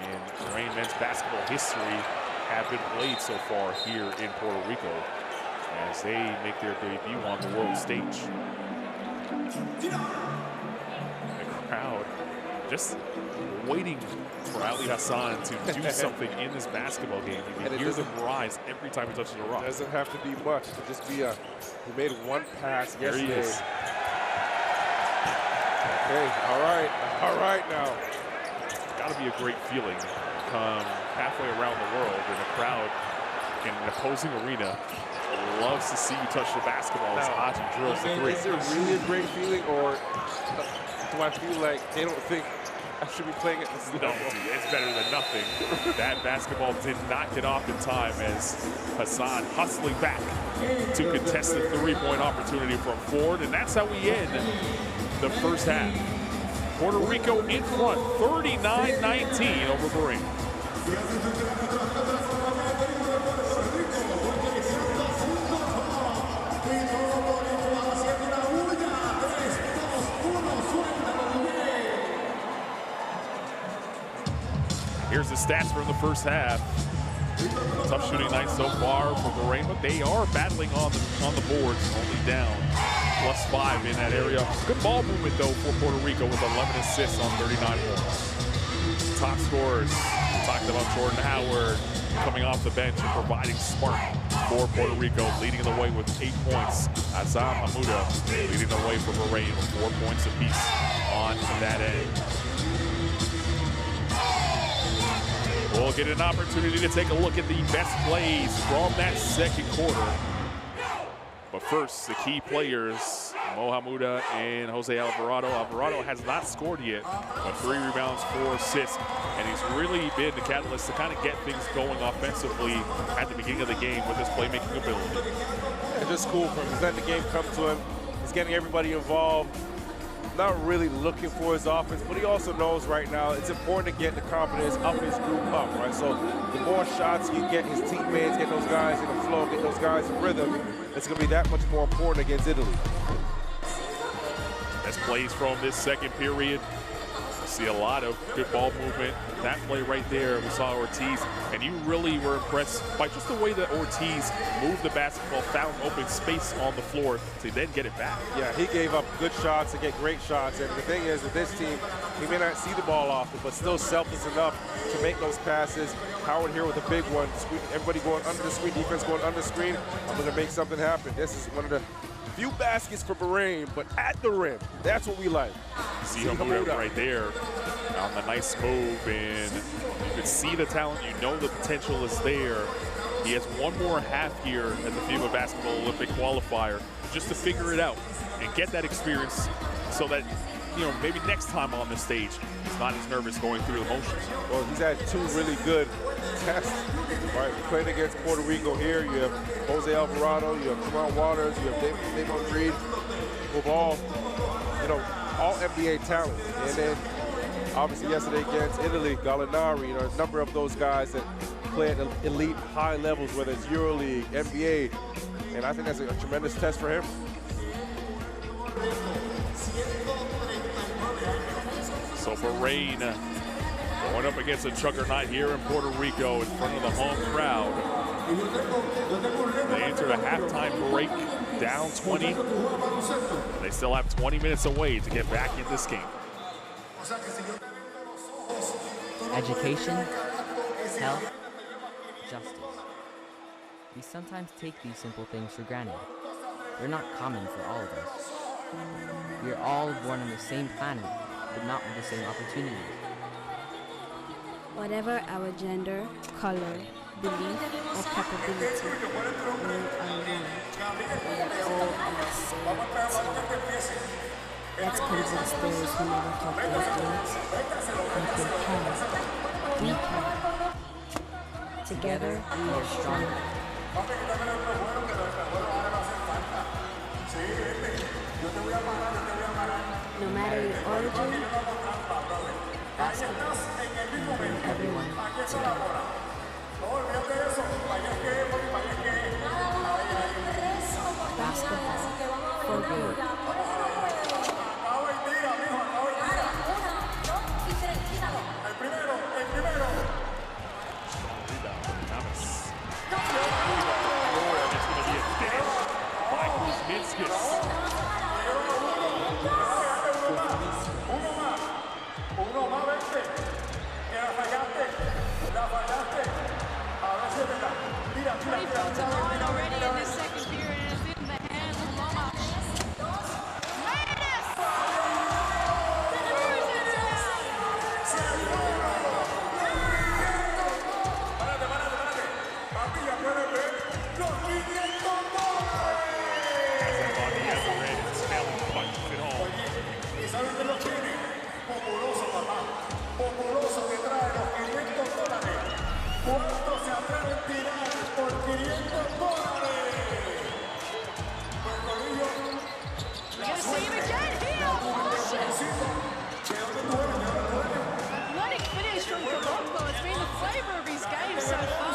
in Bahrain men's basketball history have been played so far here in Puerto Rico as they make their debut on the world stage. The crowd just waiting for Ali Hassan to do something in this basketball game. You can hear them rise every time he touches a rock. It doesn't have to be much. It could just be he made 1 pass There he yesterday. is. Okay, all right now. Got got to be a great feeling. Come halfway around the world and a crowd in an opposing arena loves to see you touch the basketball as Haji drills the three. Is it really a great feeling, or do I feel like they don't think I should be playing at this level? No, it's better than nothing. That basketball did not get off in time as Hassan hustling back to contest the three-point opportunity from Ford, and that's how we end the first half. Puerto Rico in front, 39-19 over Bahrain. Here's the stats from the first half. Tough shooting night so far for Bahrain, but they are battling on the boards, only down +5 in that area. Good ball movement though for Puerto Rico with 11 assists on 39 points. Top scorers, talked about Jordan Howard coming off the bench and providing spark for Puerto Rico, leading the way with 8 points. Azam Hamuda leading the way for Bahrain with 4 points apiece on that end. We'll get an opportunity to take a look at the best plays from that second quarter. But first, the key players, Mo Hamuda and Jose Alvarado. Alvarado has not scored yet, but 3 rebounds, 4 assists, and he's really been the catalyst to kind of get things going offensively at the beginning of the game with his playmaking ability. It's just cool for him. He's letting the game come to him. He's getting everybody involved. Not really looking for his offense, but he also knows right now it's important to get the confidence of his group up, right? So the more shots you get his teammates, get those guys in the flow, get those guys in rhythm, it's going to be that much more important against Italy. As plays from this second period, see a lot of good ball movement. That play right there, we saw Ortiz, and you really were impressed by just the way that Ortiz moved the basketball, found open space on the floor to then get it back. Yeah, he gave up good shots to get great shots, and the thing is with this team, he may not see the ball often, but still selfless enough to make those passes. Howard here with a big one. Everybody going under the screen, defense going under the screen. I'm going to make something happen. This is one of the few baskets for Bahrain, but at the rim. That's what we like. See Hamuda right there on the nice move, and you can see the talent. You know the potential is there. He has one more half year at the FIBA Basketball Olympic qualifier just to figure it out and get that experience so that, you know, maybe next time on the stage, he's not as nervous going through the motions. Well, he's had 2 really good tests. Right, we played against Puerto Rico here. You have Jose Alvarado, you have Jamal Waters, you have Damon Reed, who have all, you know, all NBA talent. And then obviously yesterday against Italy, Gallinari, you know, a number of those guys that play at elite high levels, whether it's EuroLeague, NBA, and I think that's a tremendous test for him. So Bahrain going up against a juggernaut here in Puerto Rico in front of the home crowd. They entered a halftime break down 20. They still have 20 minutes away to get back in this game. Education, health, justice. We sometimes take these simple things for granted. They're not common for all of us. We are all born on the same planet, but not with the same opportunities. Whatever our gender, color, belief, or capability, we are one. We are all in the same team. Let's convince those who never talk those things and we can. Together, we are stronger. No matter your origin, basketball can bring everyone together. Basketball for good. from Colombo. It's been the flavor of his game so far.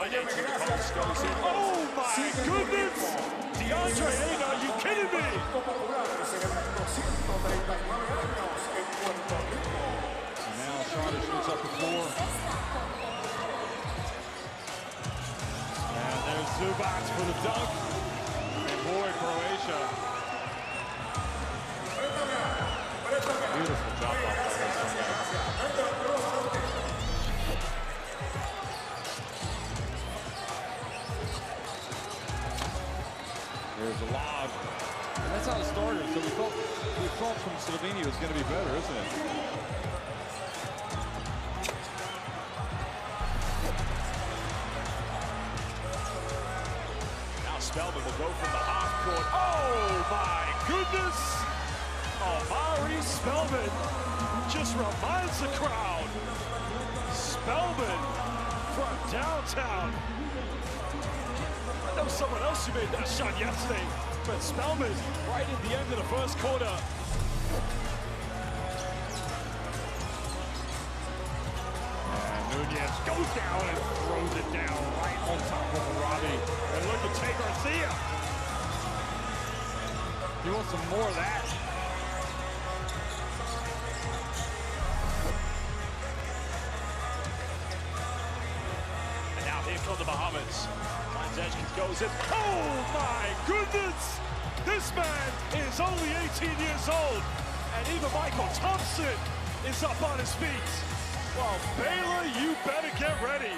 Oh my goodness! DeAndre Ayton, are you kidding me? And now Charter shoots up the floor. And there's Zubac for the dunk. And boy, Croatia. Beautiful job off by this guy. There's a lob. And that's how it started. So we thought from Slovenia it was going to be better, isn't it? Now Spellman will go from the half court. Oh my goodness! Omari Spellman just reminds the crowd. Spellman from downtown. I know someone else who made that shot yesterday, but Spellman right at the end of the first quarter. And Nunez goes down and throws it down right on top of Robbie. And look at Tay Garcia. You want some more of that? And now here come the Bahamas. Goes in. Oh my goodness! This man is only 18 years old, and even Michael Thompson is up on his feet. Well, Baylor, you better get ready.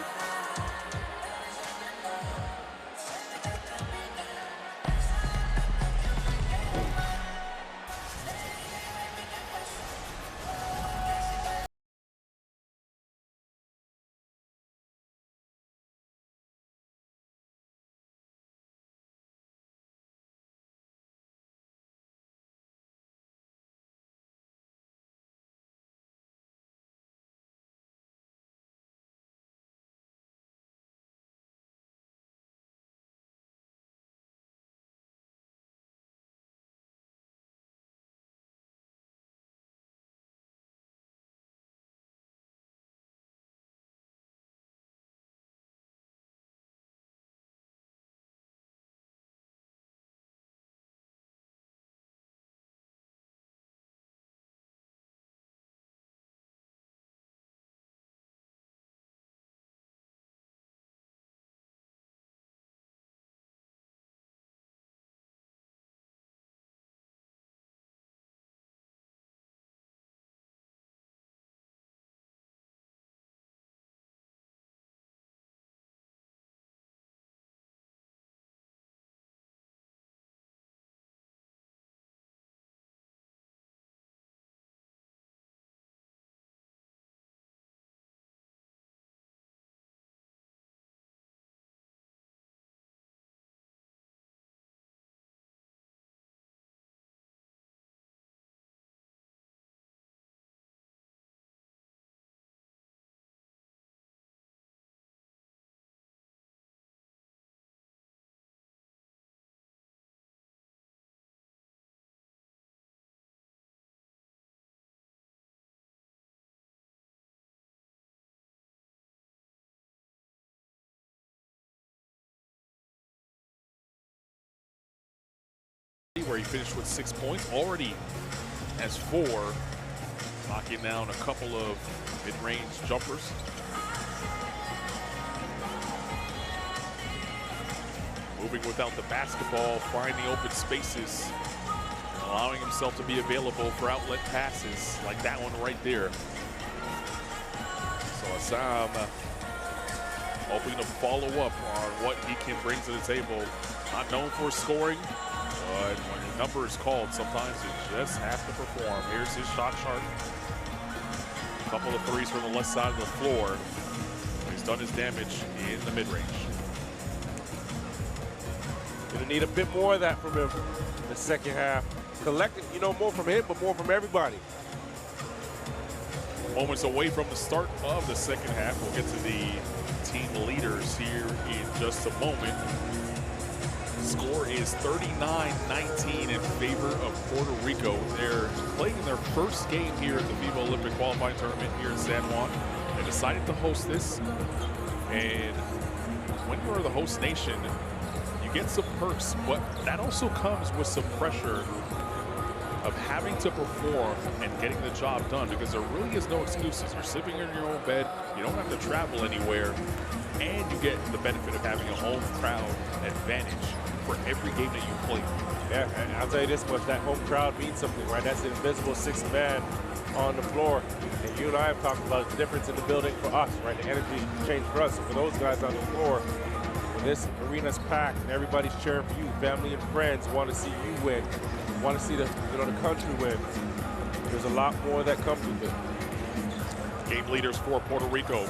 Where he finished with 6 points, already has 4, knocking down a couple of mid-range jumpers. Moving without the basketball, finding open spaces, allowing himself to be available for outlet passes like that one right there. So Assam hoping to follow up on what he can bring to the table. Not known for scoring, but when your number is called, sometimes you just have to perform. Here's his shot chart. A couple of threes from the left side of the floor. He's done his damage in the mid-range. Gonna need a bit more of that from him in the second half. Collecting, you know, more from him, but more from everybody. Moments away from the start of the second half. We'll get to the team leaders here in just a moment. Score is 39-19 in favor of Puerto Rico. They're playing in their first game here at the FIBA Olympic qualifying tournament here in San Juan. They decided to host this, and when you are the host nation, you get some perks, but that also comes with some pressure of having to perform and getting the job done, because there really is no excuses. You're sleeping in your own bed, you don't have to travel anywhere, and you get the benefit of having a home crowd advantage for every game that you play. Yeah, and I'll tell you this much, that home crowd means something, right? That's the invisible sixth man on the floor. And you and I have talked about the difference in the building for us, right? The energy change for us. For those guys on the floor, when this arena's packed and everybody's cheering for you, family and friends want to see you win, want to see the country win. There's a lot more that comes with it. Game leaders for Puerto Rico.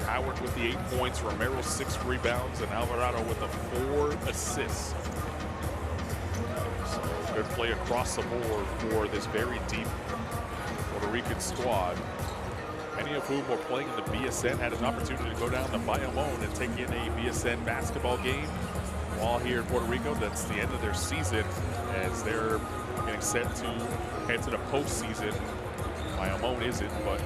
Howard with the 8 points, Romero 6 rebounds, and Alvarado with the 4 assists. So good play across the board for this very deep Puerto Rican squad, many of whom were playing in the BSN, had an opportunity to go down to Bayamon and take in a BSN basketball game. While here in Puerto Rico, that's the end of their season as they're getting set to head to the postseason. Bayamon isn't, but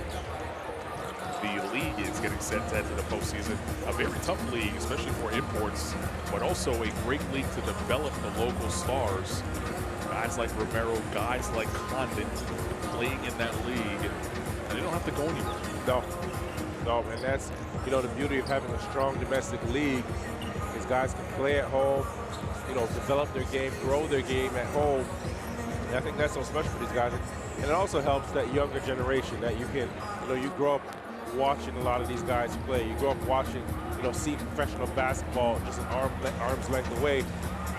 the league is getting set to head to the postseason. A very tough league, especially for imports, but also a great league to develop the local stars. Guys like Romero, guys like Condon playing in that league, and they don't have to go anywhere. No, and that's, the beauty of having a strong domestic league is guys can play at home, develop their game, grow their game at home. And I think that's so special for these guys. And it also helps that younger generation that you can, you grow up watching a lot of these guys play. You grow up watching, seeing professional basketball just an arm's length away.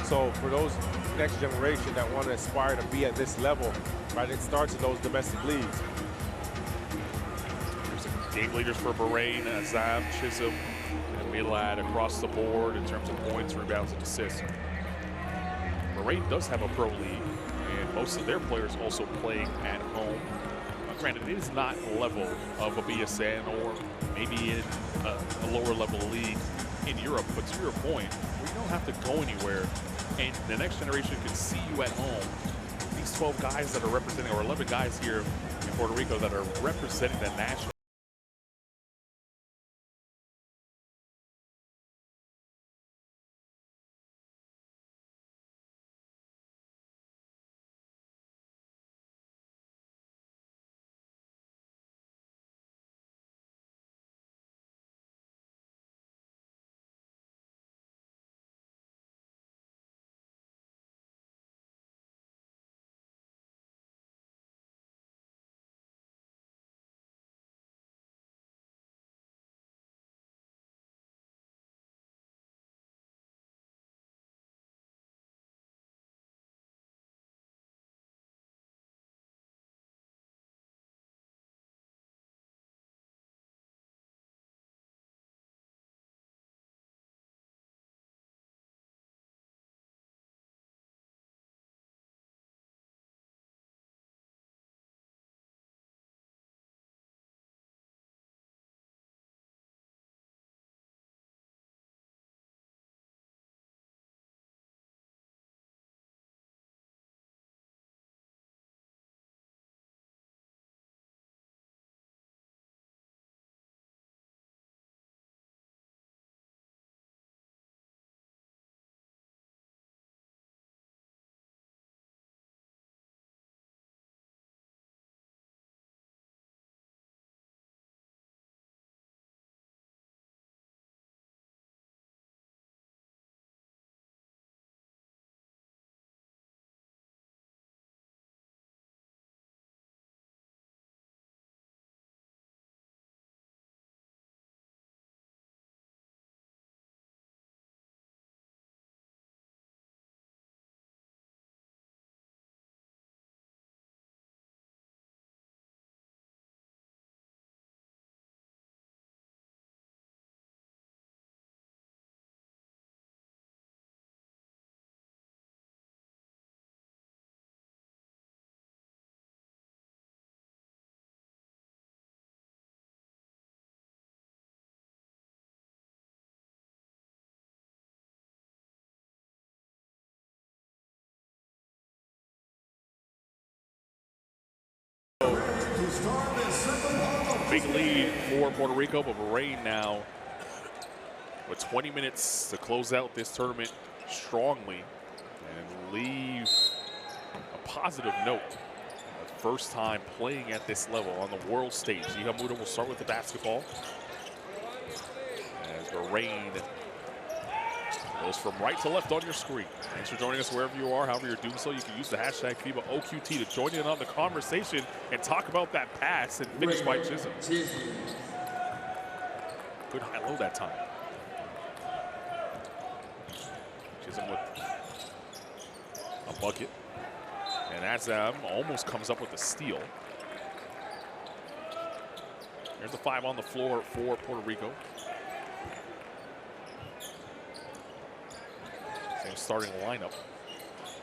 So for those next generation that want to aspire to be at this level, right, it starts in those domestic leagues. Game leaders for Bahrain, Azam, Chisholm, and Milad across the board in terms of points, rebounds, and assists. Bahrain does have a pro league, and most of their players also playing at home. Granted, it is not a level of a BSN or maybe in a lower level league in Europe, but to your point, we don't have to go anywhere, and the next generation can see you at home. These 12 guys that are representing, or 11 guys here in Puerto Rico that are representing the national Big lead for Puerto Rico, but Bahrain now with 20 minutes to close out this tournament strongly and leave a positive note. First time playing at this level on the world stage. Zihamuda will start with the basketball as Bahrain goes from right to left on your screen. Thanks for joining us wherever you are. However you're doing so, you can use the hashtag FIBA OQT to join in on the conversation and talk about that pass and finish by Chisholm. Good high-low that time. Chisholm with a bucket. And Azam almost comes up with a steal. There's the 5 on the floor for Puerto Rico. Same starting lineup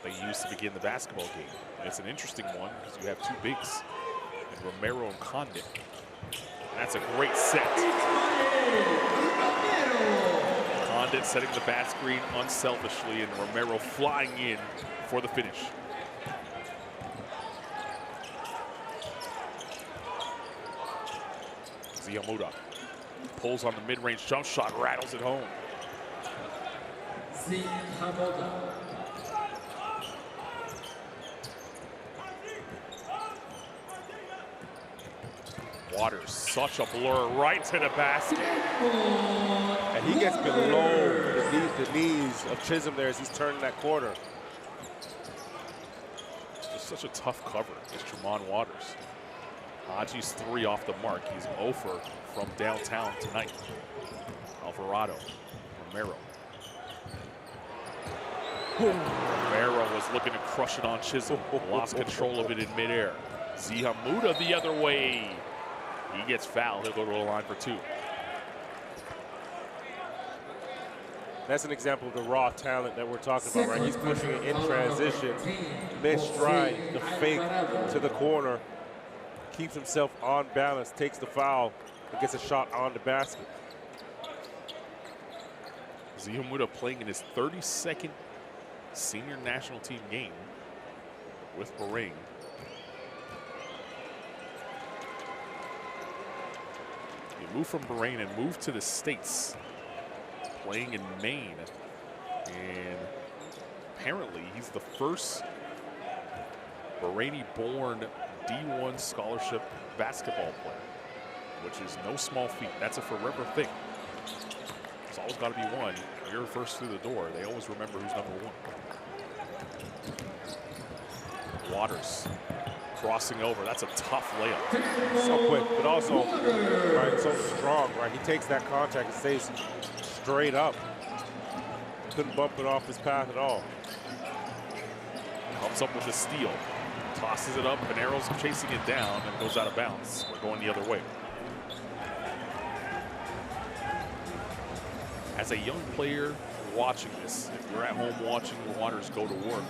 they used to begin the basketball game. And it's an interesting one because you have 2 bigs, and Romero and Condit. And that's a great set. Condit setting the bat screen unselfishly, and Romero flying in for the finish. Zihamuda pulls on the mid-range jump shot, rattles it home. Waters, such a blur, right to the basket. And he gets below the knees of Chisholm there as he's turning that corner. It's such a tough cover, is Tremont Waters. Haji's 3 off the mark. He's 0 for from downtown tonight. Alvarado, Romero. Romero was looking to crush it on Chisholm. Lost control of it in midair. Zihamuda the other way. He gets fouled. He'll go to the line for 2. That's an example of the raw talent that we're talking about, right? He's pushing it in transition, mid-stride, the fake to the corner. Keeps himself on balance, takes the foul, and gets a shot on the basket. Zihamuda playing in his 32nd senior national team game with Bahrain. He moved from Bahrain and moved to the States, playing in Maine. And apparently he's the first Bahraini-born D1 scholarship basketball player, which is no small feat. That's a forever thing. There's always got to be one. You're first through the door. They always remember who's number 1. Waters crossing over. That's a tough layup. So quick, but also right, so strong, right? He takes that contact and stays straight up. Couldn't bump it off his path at all. Comes up with a steal. Tosses it up, Pinero's chasing it down and goes out of bounds. We're going the other way. As a young player watching this, if you're at home watching the Waters go to work,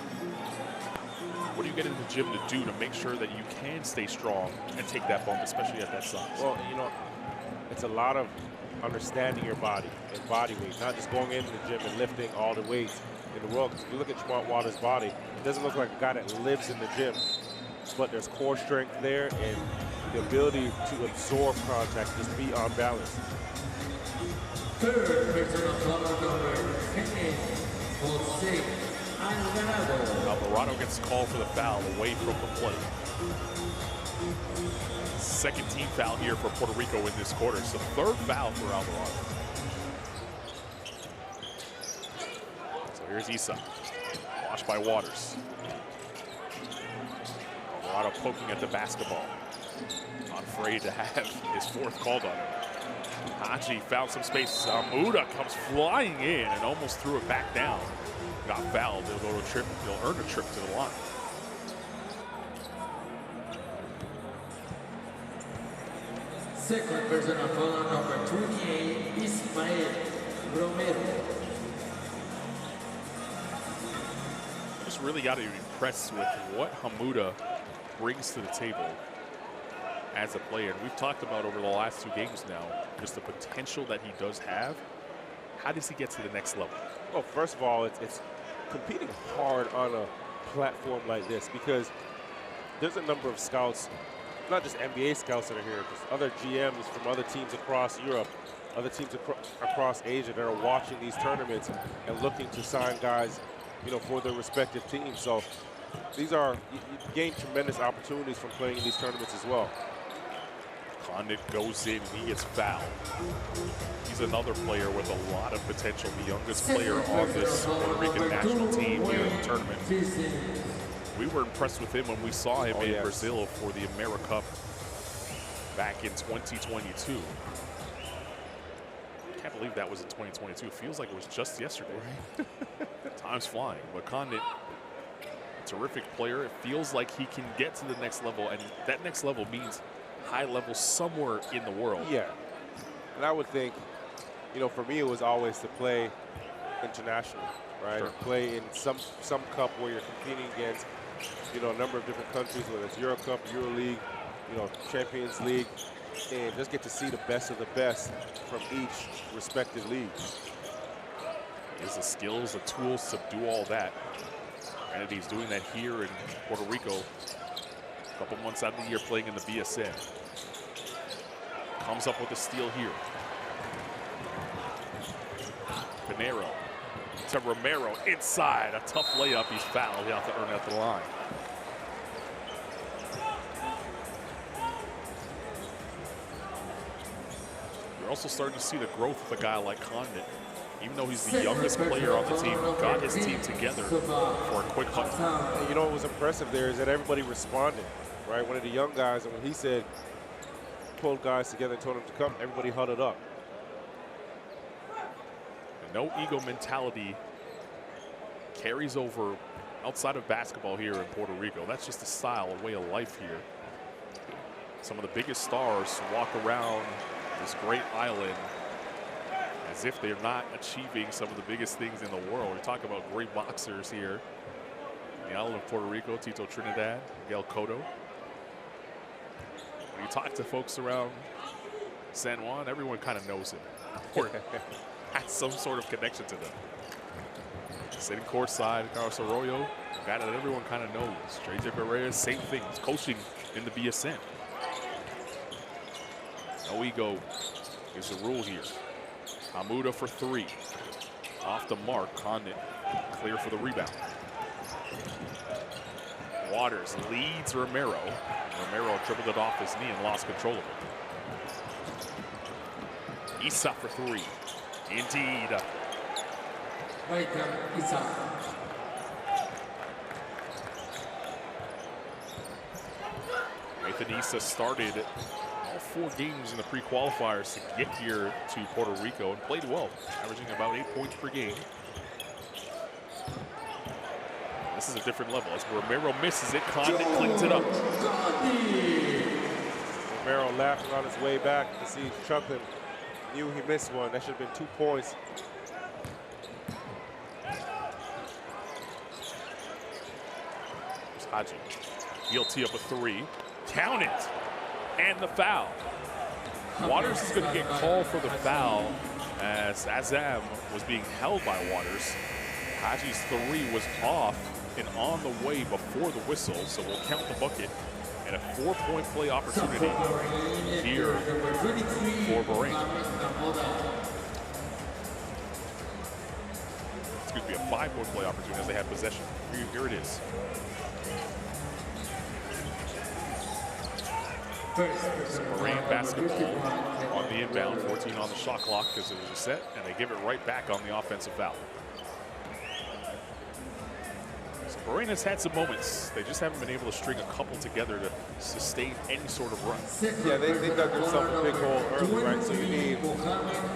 what do you get in the gym to do to make sure that you can stay strong and take that bump, especially at that size? Well, you know, it's a lot of understanding your body and body weight, not just going into the gym and lifting all the weights in the world. Because if you look at Tremont Waters' body, it doesn't look like a guy that lives in the gym. But there's core strength there and the ability to absorb contact, just be on balance. Alvarado gets called for the foul away from the play. Second team foul here for Puerto Rico in this quarter. It's the 3rd foul for Alvarado. So here's Issa, watched by Waters. Alvarado poking at the basketball. Not afraid to have his 4th called on him. Haji found some space. Zihamuda comes flying in and almost threw it back down. Got fouled. He'll go to a trip. He'll earn a trip to the line. Second personal foul, number 28, Ismael Romero. Just really got to be impressed with what Hamuda brings to the table as a player. And we've talked about over the last 2 games now, just the potential that he does have. How does he get to the next level? Well, first of all, it's competing hard on a platform like this because there's a number of scouts not just NBA scouts that are here, just other GMs from other teams across Europe, other teams across Asia that are watching these tournaments and looking to sign guys, you know, for their respective teams. So these are, you gain tremendous opportunities from playing in these tournaments as well. Condit goes in, he gets fouled. He's another player with a lot of potential, the youngest player on this Puerto Rican national team here in the tournament. We were impressed with him when we saw him in Brazil for the AmeriCup back in 2022. I can't believe that was in 2022. It feels like it was just yesterday. Time's flying, but Condit, terrific player. It feels like he can get to the next level, and that next level means high level somewhere in the world. Yeah, and I would think, you know, for me it was always to play international, right? Sure. Play in some cup where you're competing against, you know, a number of different countries, whether it's Euro Cup, Euro League, you know, Champions League, and just get to see the best of the best from each respective league. He has the skills, the tools to do all that. And he's doing that here in Puerto Rico. A couple months out of the year playing in the BSN. Comes up with a steal here. Pinero to Romero inside. A tough layup. He's fouled. He'll have to earn at the line. You're also starting to see the growth of a guy like Condit. Even though he's the youngest player on the team, got his team together for a quick hunt. And you know what was impressive there is that everybody responded, right? One of the young guys, and when he said, pulled guys together and told them to come, everybody huddled up. No ego mentality carries over outside of basketball here in Puerto Rico. That's just a style, a way of life here. Some of the biggest stars walk around this great island as if they're not achieving some of the biggest things in the world. We talk about great boxers here. The island of Puerto Rico, Tito Trinidad, Miguel Cotto. When you talk to folks around San Juan, everyone kind of knows him or has some sort of connection to them. Sitting courtside, Carlos Arroyo, a guy that everyone kind of knows. JJ Barrera, same thing. He's coaching in the BSN. No ego is the rule here. Hamuda for three. Off the mark, Condit clear for the rebound. Waters leads Romero. Romero dribbled it off his knee and lost control of it. Issa for three. Indeed. Nathan Issa started all 4 games in the pre-qualifiers to get here to Puerto Rico and played well, averaging about 8 points per game. This is a different level. As Romero misses it, Condit cleans it up. Romero laughing on his way back to see Chucklin. Knew he missed one. That should have been 2 points. Here's Haji. He'll tee up a 3. Count it. And the foul. Waters is going to get called for the foul as Azam was being held by Waters. Haji's 3 was off and on the way before the whistle, so we'll count the bucket. And a 4-point play opportunity here for Bahrain. It's going to be a 5-point play opportunity as they have possession. Here it is. Bahrain basketball on the inbound, 14 on the shot clock because it was a set, and they give it right back on the offensive foul. So Bahrain has had some moments. They just haven't been able to string a couple together to sustain any sort of run. Yeah, they dug themselves a big hole early, right? So you need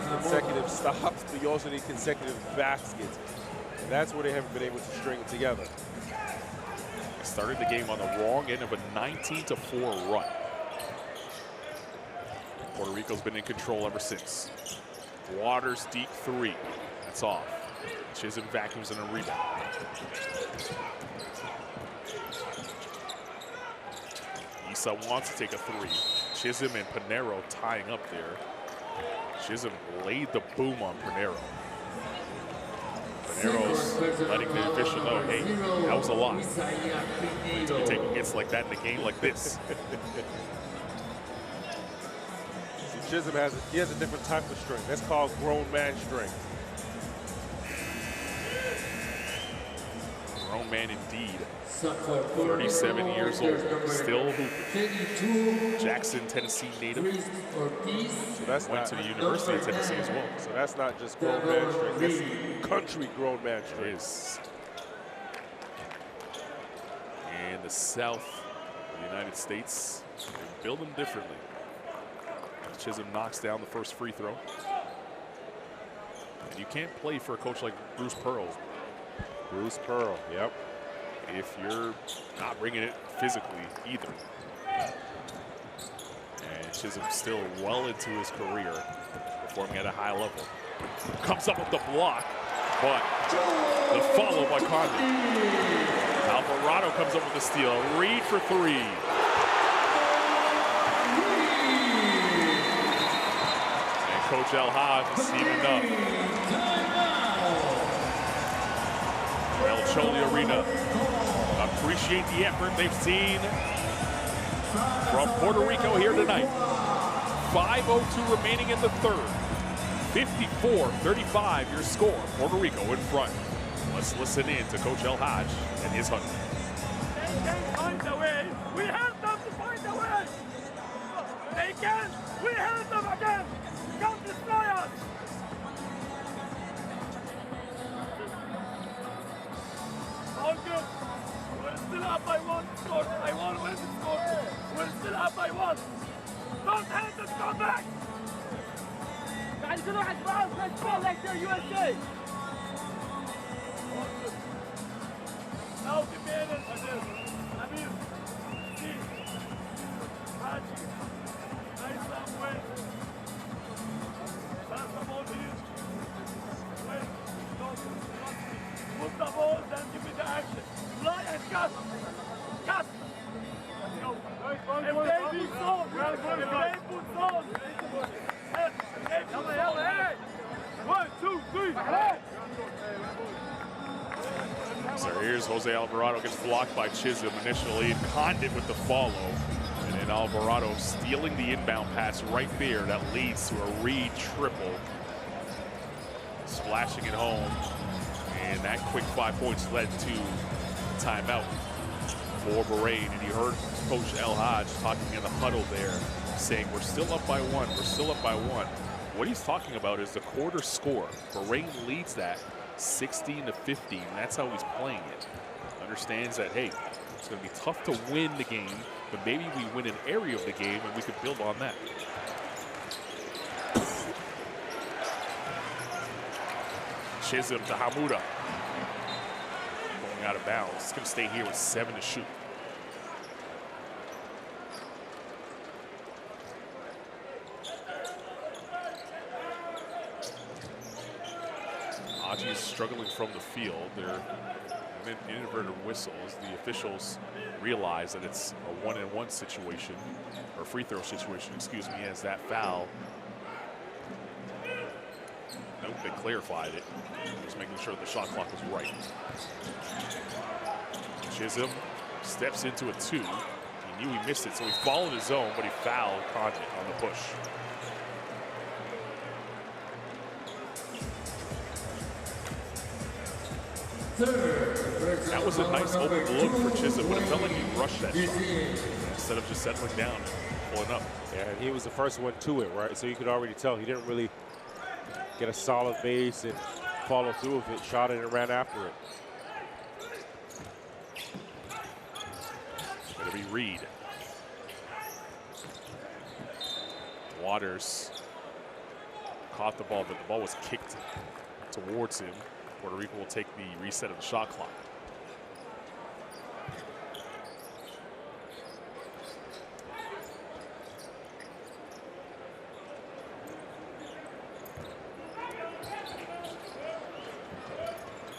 consecutive stops, but you also need consecutive baskets. And that's where they haven't been able to string it together. They started the game on the wrong end of a 19-4 run. Puerto Rico's been in control ever since. Waters deep 3. That's off. Chisholm vacuums in a rebound. Issa wants to take a 3. Chisholm and Pinero tying up there. Chisholm laid the boom on Pinero. Pinero's letting the official know, hey, that was a lot. It's hits like that in a game like this. Chisholm has a different type of strength. That's called grown man strength. Grown man indeed. 37 years old, still hooping. Jackson, Tennessee native. So that's went to the University of Tennessee as well. So that's not just grown man strength. That's country grown man strength. It is. And the South of the United States, they build them differently. Chisholm knocks down the first free throw. And you can't play for a coach like Bruce Pearl. Bruce Pearl, yep. If you're not bringing it physically either. And Chisholm still well into his career, performing at a high level. Comes up with the block, but the follow by Condon. Alvarado comes up with the steal. Reed for three. And Coach El Hadj has seen enough. El Choli Arena. Appreciate the effort they've seen from Puerto Rico here tonight. 5:02 remaining in the third. 54-35 your score. Puerto Rico in front. Let's listen in to Coach El Hadj and his hunt. They find a way. We help them to find a way. They can. We help them again. Come destroy us. All good. We're still up by one score. I want to win the score. We're still up by one. Don't hand us, come back. Guys, you know let's go like they're USA. Now the man is Amir. See. Haji. Nice up way. Pass the ball here. Wait. Put the ball, then give me the action. Fly and cut. Cut. Let's go. If they be zone, if they put zone. Hey. 1, 2, 3. Hey. So here's Jose Alvarado, gets blocked by Chisholm initially, and Condon with the follow. And then Alvarado stealing the inbound pass right there that leads to a Reed triple. Splashing it home. And that quick 5 points led to timeout for Bahrain. And you heard Coach El Hadj talking in the huddle there, saying we're still up by one, we're still up by one. What he's talking about is the quarter score. Bahrain leads that 16-15. That's how he's playing it. Understands that, hey, it's going to be tough to win the game, but maybe we win an area of the game and we could build on that. Chisholm to Hamuda. Going out of bounds. It's going to stay here with 7 to shoot. Is struggling from the field. They're inverted whistles. The officials realize that it's a 1-and-1 situation, or free throw situation, excuse me, as that foul. Nope, they clarified it. Just making sure the shot clock was right. Chisholm steps into a 2. He knew he missed it, so he followed his zone, but he fouled Condon on the push. That was a nice open look for Chisholm, but it felt like he rushed that shot instead of just settling down and pulling up. Yeah, and he was the first one to it, right? So you could already tell he didn't really get a solid base and follow through with it, shot it and ran after it. It'll be Reed. Waters caught the ball, but the ball was kicked towards him. Puerto Rico will take the reset of the shot clock.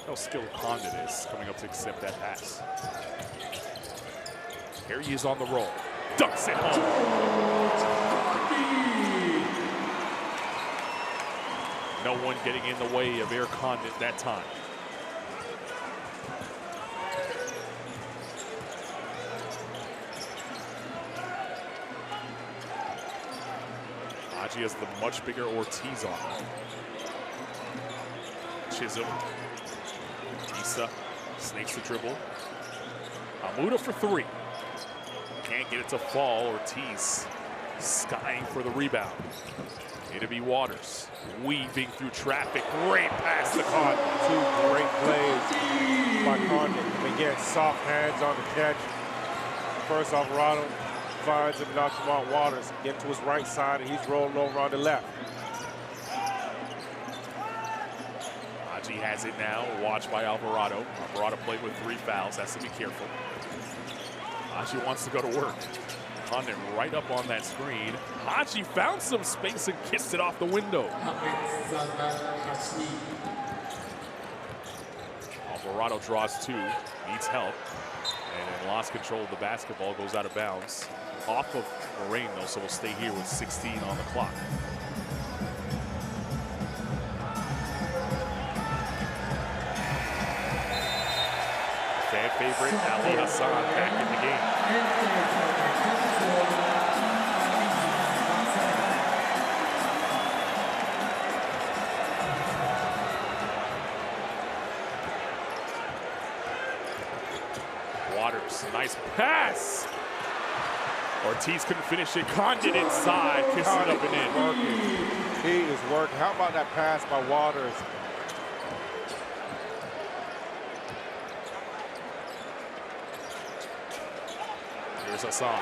How skilled Condon is coming up to accept that pass. Here he is on the roll. Ducks it home. No one getting in the way of Air Condon that time. Haji has the much bigger Ortiz on him. Chisholm. Issa snakes the dribble. Hamuda for three. Can't get it to fall. Ortiz skying for the rebound. It'll be Waters weaving through traffic. Great pass to Condon. Two great plays by Condon. Again, soft hands on the catch. First, Alvarado finds him, knocks him out. Waters get to his right side, and he's rolling over on the left. Haji has it now, watched by Alvarado. Alvarado played with 3 fouls, has to be careful. Haji wants to go to work. Condon right up on that screen. Haji found some space and kissed it off the window. Alvarado draws 2, needs help, and then lost control of the basketball, goes out of bounds. Off of Bahrain, though, so we'll stay here with 16 on the clock. Fan favorite Ali Hassan back in the game. Waters, nice pass. Ortiz couldn't finish it. Condon inside, kissing it up and in. He is working. How about that pass by Waters? Here's Hassan.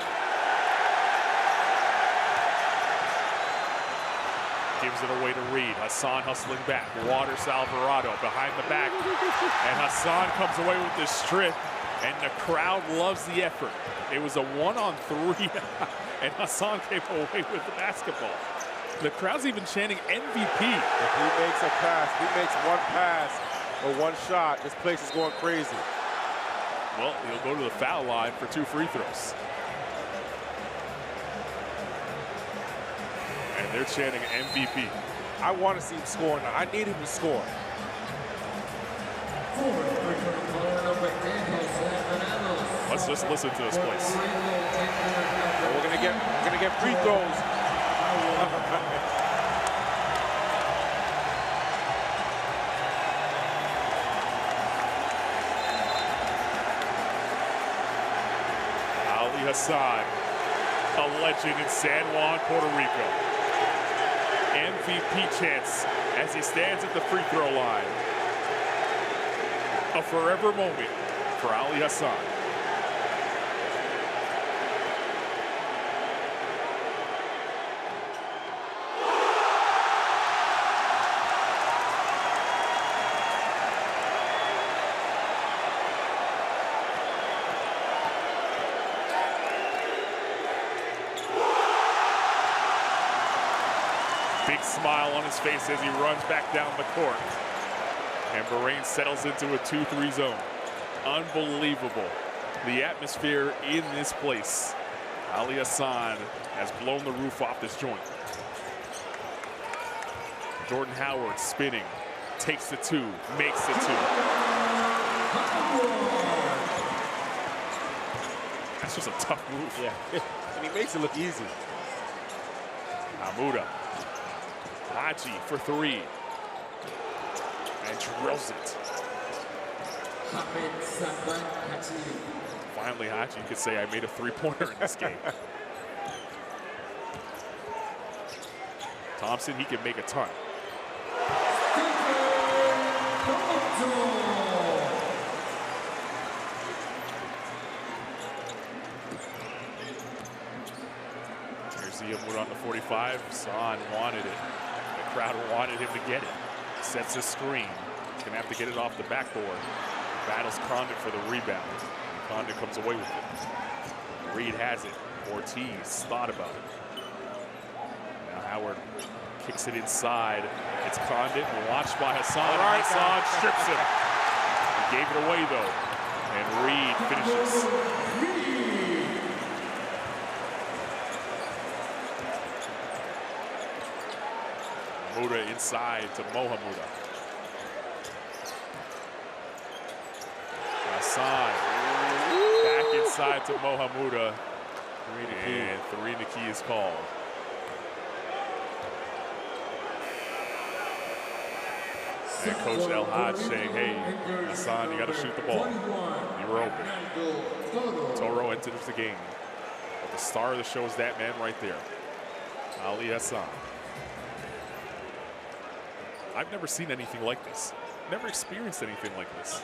Gives it away to Reed. Hassan hustling back. Waters, Alvarado behind the back. And Hassan comes away with this strip. And the crowd loves the effort. It was a 1-on-3. And Hassan came away with the basketball. The crowd's even chanting MVP. If he makes a pass, if he makes one pass or one shot, this place is going crazy. Well, he'll go to the foul line for 2 free throws. And they're chanting MVP. I want to see him score now. I need him to score. Let's just listen to this place. We're gonna get free throws. Ali Hassan, a legend in San Juan, Puerto Rico. MVP chants as he stands at the free throw line. A forever moment for Ali Hassan. Big smile on his face as he runs back down the court. And Bahrain settles into a 2-3 zone. Unbelievable. The atmosphere in this place. Ali Hassan has blown the roof off this joint. Jordan Howard spinning. Takes the 2, makes the 2. That's just a tough move. Yeah, and he makes it look easy. Hamuda. Haji for 3. And drills it. Finally, Haji could say, I made a 3-pointer in this game. Thompson, he can make a ton. Here's the Hamuda on the 45. Hassan wanted it. The crowd wanted him to get it. Sets a screen. He's gonna have to get it off the backboard. Battles Condon for the rebound. Condon comes away with it. Reed has it. Ortiz thought about it. Now Howard kicks it inside. It's Condon, watched by Hassan. Right, Hassan strips him. He gave it away though. And Reed finishes. Hamuda inside to Mohamuda. Hassan back inside to Mohamuda. And 3 in the key is called. And Coach El Hadj saying, hey, Hassan, you got to shoot the ball. You were open. Toro enters the game. But the star of the show is that man right there, Ali Hassan. I've never seen anything like this. Never experienced anything like this.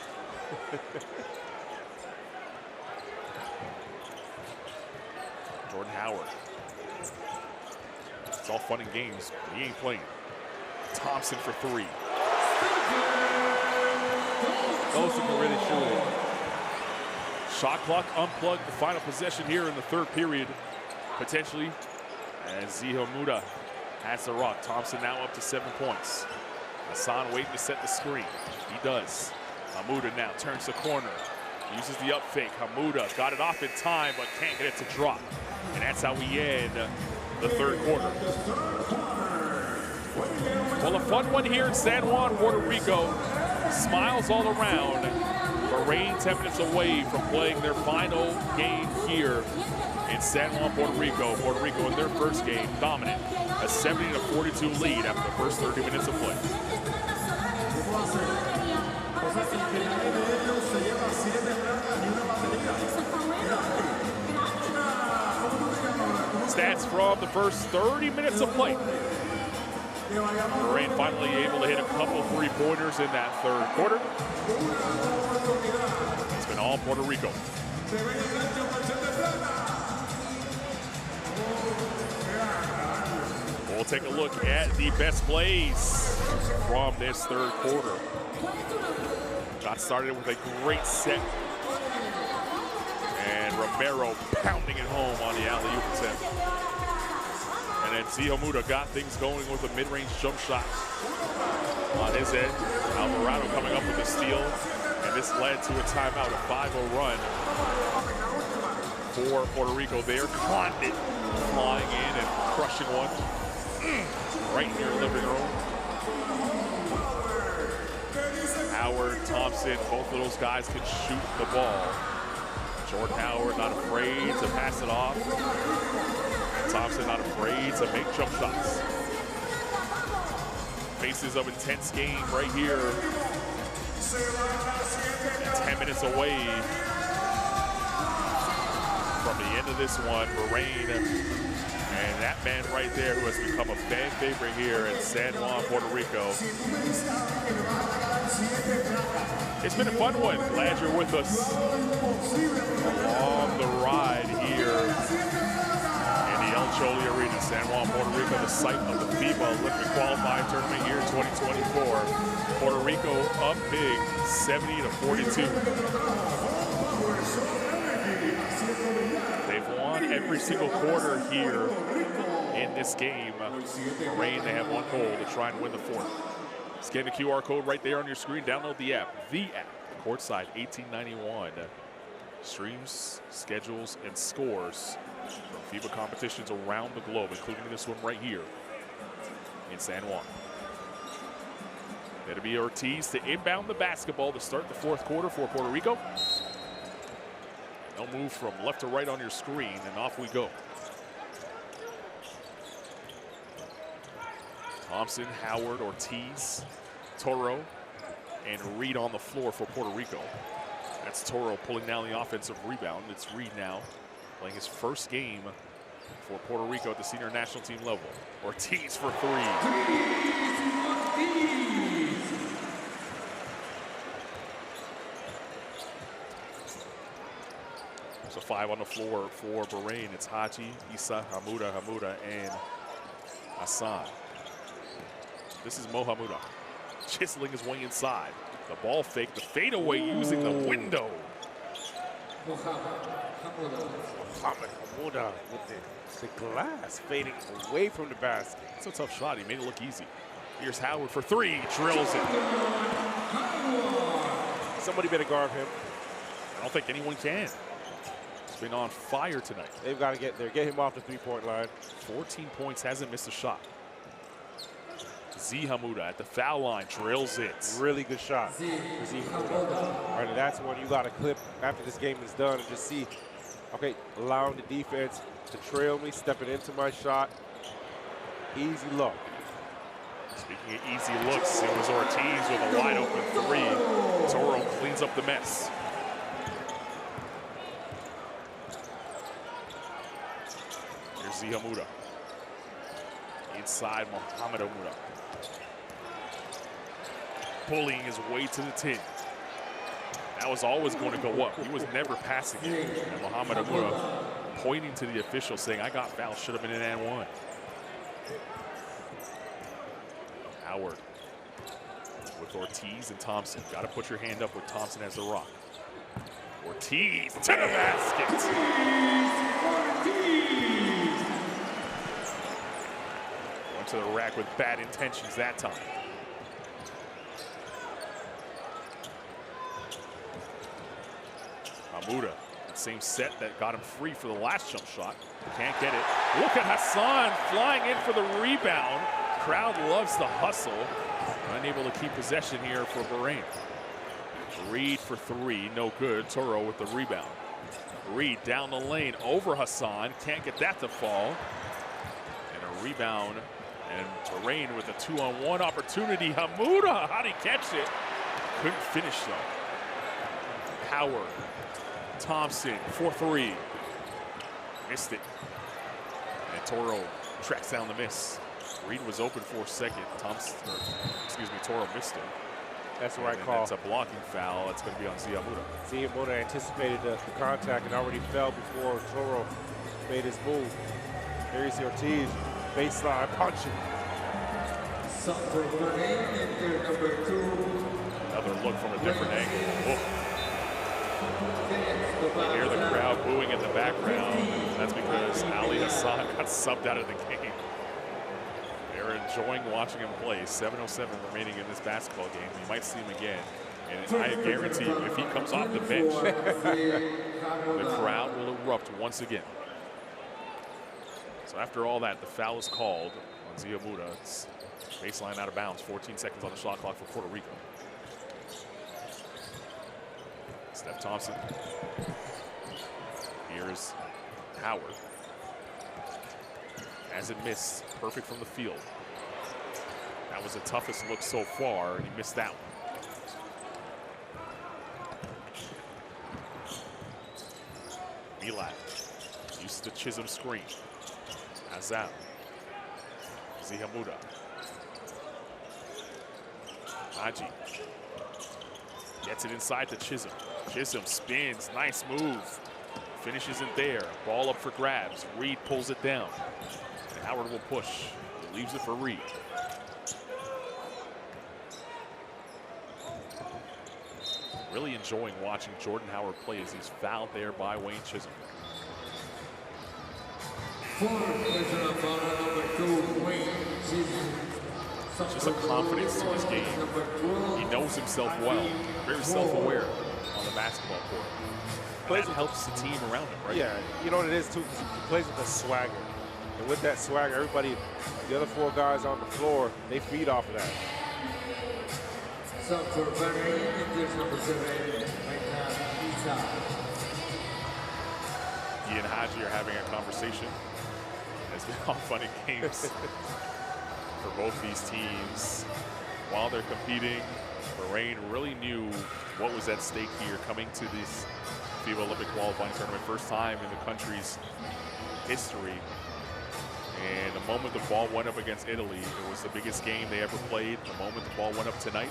Jordan Howard. It's all fun and games. He ain't playing. Thompson for three. Those who can really shoot it. Shot clock unplugged, the final possession here in the third period, potentially. And Ziha Muda has the rock. Thompson now up to 7 points. Hassan waiting to set the screen. He does. Hamuda now turns the corner. Uses the up fake. Hamuda got it off in time, but can't get it to drop. And that's how we end the third quarter. Well, a fun one here in San Juan, Puerto Rico. Smiles all around. Bahrain 10 minutes away from playing their final game here in San Juan, Puerto Rico. Puerto Rico in their first game, dominant. A 70-42 lead after the first 30 minutes of play. Stats from the first 30 minutes of play. Bahrain finally able to hit a couple three-pointers in that third quarter. It's been all Puerto Rico. We'll take a look at the best plays from this third quarter. Got started with a great set. And Romero pounding it home on the alley-oop attempt. And then Ziha Muda got things going with a mid-range jump shot on his end. Alvarado coming up with a steal. And this led to a timeout, a 5-0 run for Puerto Rico. They're Condit flying in and crushing one right in your living room. Howard, Thompson, both of those guys can shoot the ball. Jordan Howard not afraid to pass it off. Thompson not afraid to make jump shots. Faces of intense game right here. And 10 minutes away from the end of this one, Bahrain. And that man right there who has become a fan favorite here in San Juan, Puerto Rico. It's been a fun one. Glad you're with us along the ride here in the El Choli Arena, San Juan, Puerto Rico, the site of the FIBA Olympic qualifying tournament here in 2024. Puerto Rico up big, 70-42. They've won every single quarter here in this game. Bahrain, they have one goal to try and win the fourth. Scan the QR code right there on your screen. Download the app. Courtside 1891. Streams, schedules, and scores from FIBA competitions around the globe, including this one right here in San Juan. It'll be Ortiz to inbound the basketball to start the fourth quarter for Puerto Rico. They'll move from left to right on your screen, and off we go. Thompson, Howard, Ortiz, Toro, and Reed on the floor for Puerto Rico. That's Toro pulling down the offensive rebound. It's Reed now playing his first game for Puerto Rico at the senior national team level. Ortiz for three. So 5 on the floor for Bahrain. It's Haji, Issa, Hamuda, and Hassan. This is Mo Hamuda chiseling his way inside. The ball fake, the fadeaway using the window. Hamuda with the glass fading away from the basket. It's a tough shot. He made it look easy. Here's Howard for three. Drills it. Somebody better guard him. I don't think anyone can. He's been on fire tonight. They've got to get there. Get him off the three-point line. 14 points, hasn't missed a shot. Ziha Muda at the foul line, drills it. Really good shot for Ziha Muda. All right, that's one you got to clip after this game is done and just see, okay, allowing the defense to trail me, stepping into my shot. Easy look. Making it easy looks. It was Ortiz with a wide open three. Toro cleans up the mess. Here's Zihamuda. Inside Mohamed Amuda. Bullying his way to the 10. That was always going to go up. He was never passing it. And Mohamed Amuda pointing to the official saying, I got fouled, should have been an and one. Howard with Ortiz and Thompson. Got to put your hand up with Thompson as the rock. Ortiz to the basket. Went to the rack with bad intentions that time. Amuda, same set that got him free for the last jump shot. Can't get it. Look at Hassan flying in for the rebound. Crowd loves the hustle. Unable to keep possession here for Bahrain. Reed for three, no good. Toro with the rebound. Reed down the lane over Hassan. Can't get that to fall. And a rebound. And Bahrain with a 2-on-1 opportunity. Hamuda, how'd he catch it? Couldn't finish though. Howard. Thompson, 4-3. Missed it. And Toro tracks down the miss. Reed was open for a second. Toro missed it. That's the right call. It's a blocking foul. It's going to be on Zihamuda. Zihamuda anticipated the contact and already fell before Toro made his move. Here you see Ortiz, baseline punching. Another look from a different angle. You hear the crowd booing in the background. That's because Ali Hassan got subbed out of the game. They're enjoying watching him play. 7:07 remaining in this basketball game. You might see him again. And I guarantee you, if he comes off the bench, the crowd will erupt once again. So after all that, the foul is called on Zihamuda. It's baseline out of bounds. 14 seconds on the shot clock for Puerto Rico. Steph Thompson. Here's Howard. Hasn't missed. Perfect from the field. That was the toughest look so far, and he missed that one. Milat. Used to Chisholm screen. Azam. Zihamuda. Haji. Gets it inside to Chisholm. Chisholm spins. Nice move. Finishes it there. Ball up for grabs. Reed pulls it down. And Howard will push. He leaves it for Reed. Really enjoying watching Jordan Howard play as he's fouled there by Wayne Chisholm. Just a confidence to his game. He knows himself well. Very self-aware on the basketball court. That helps the team around him, right? Yeah, you know what it is too, he plays with a swagger. And with that swagger, everybody, the other four guys on the floor, they feed off of that. So for Bahrain, there's number 7, He and Haji are having a conversation. It's been all fun and games for both these teams. While they're competing, Bahrain really knew what was at stake here coming to this FIBA Olympic qualifying tournament. First time in the country's history. And the moment the ball went up against Italy, it was the biggest game they ever played. The moment the ball went up tonight,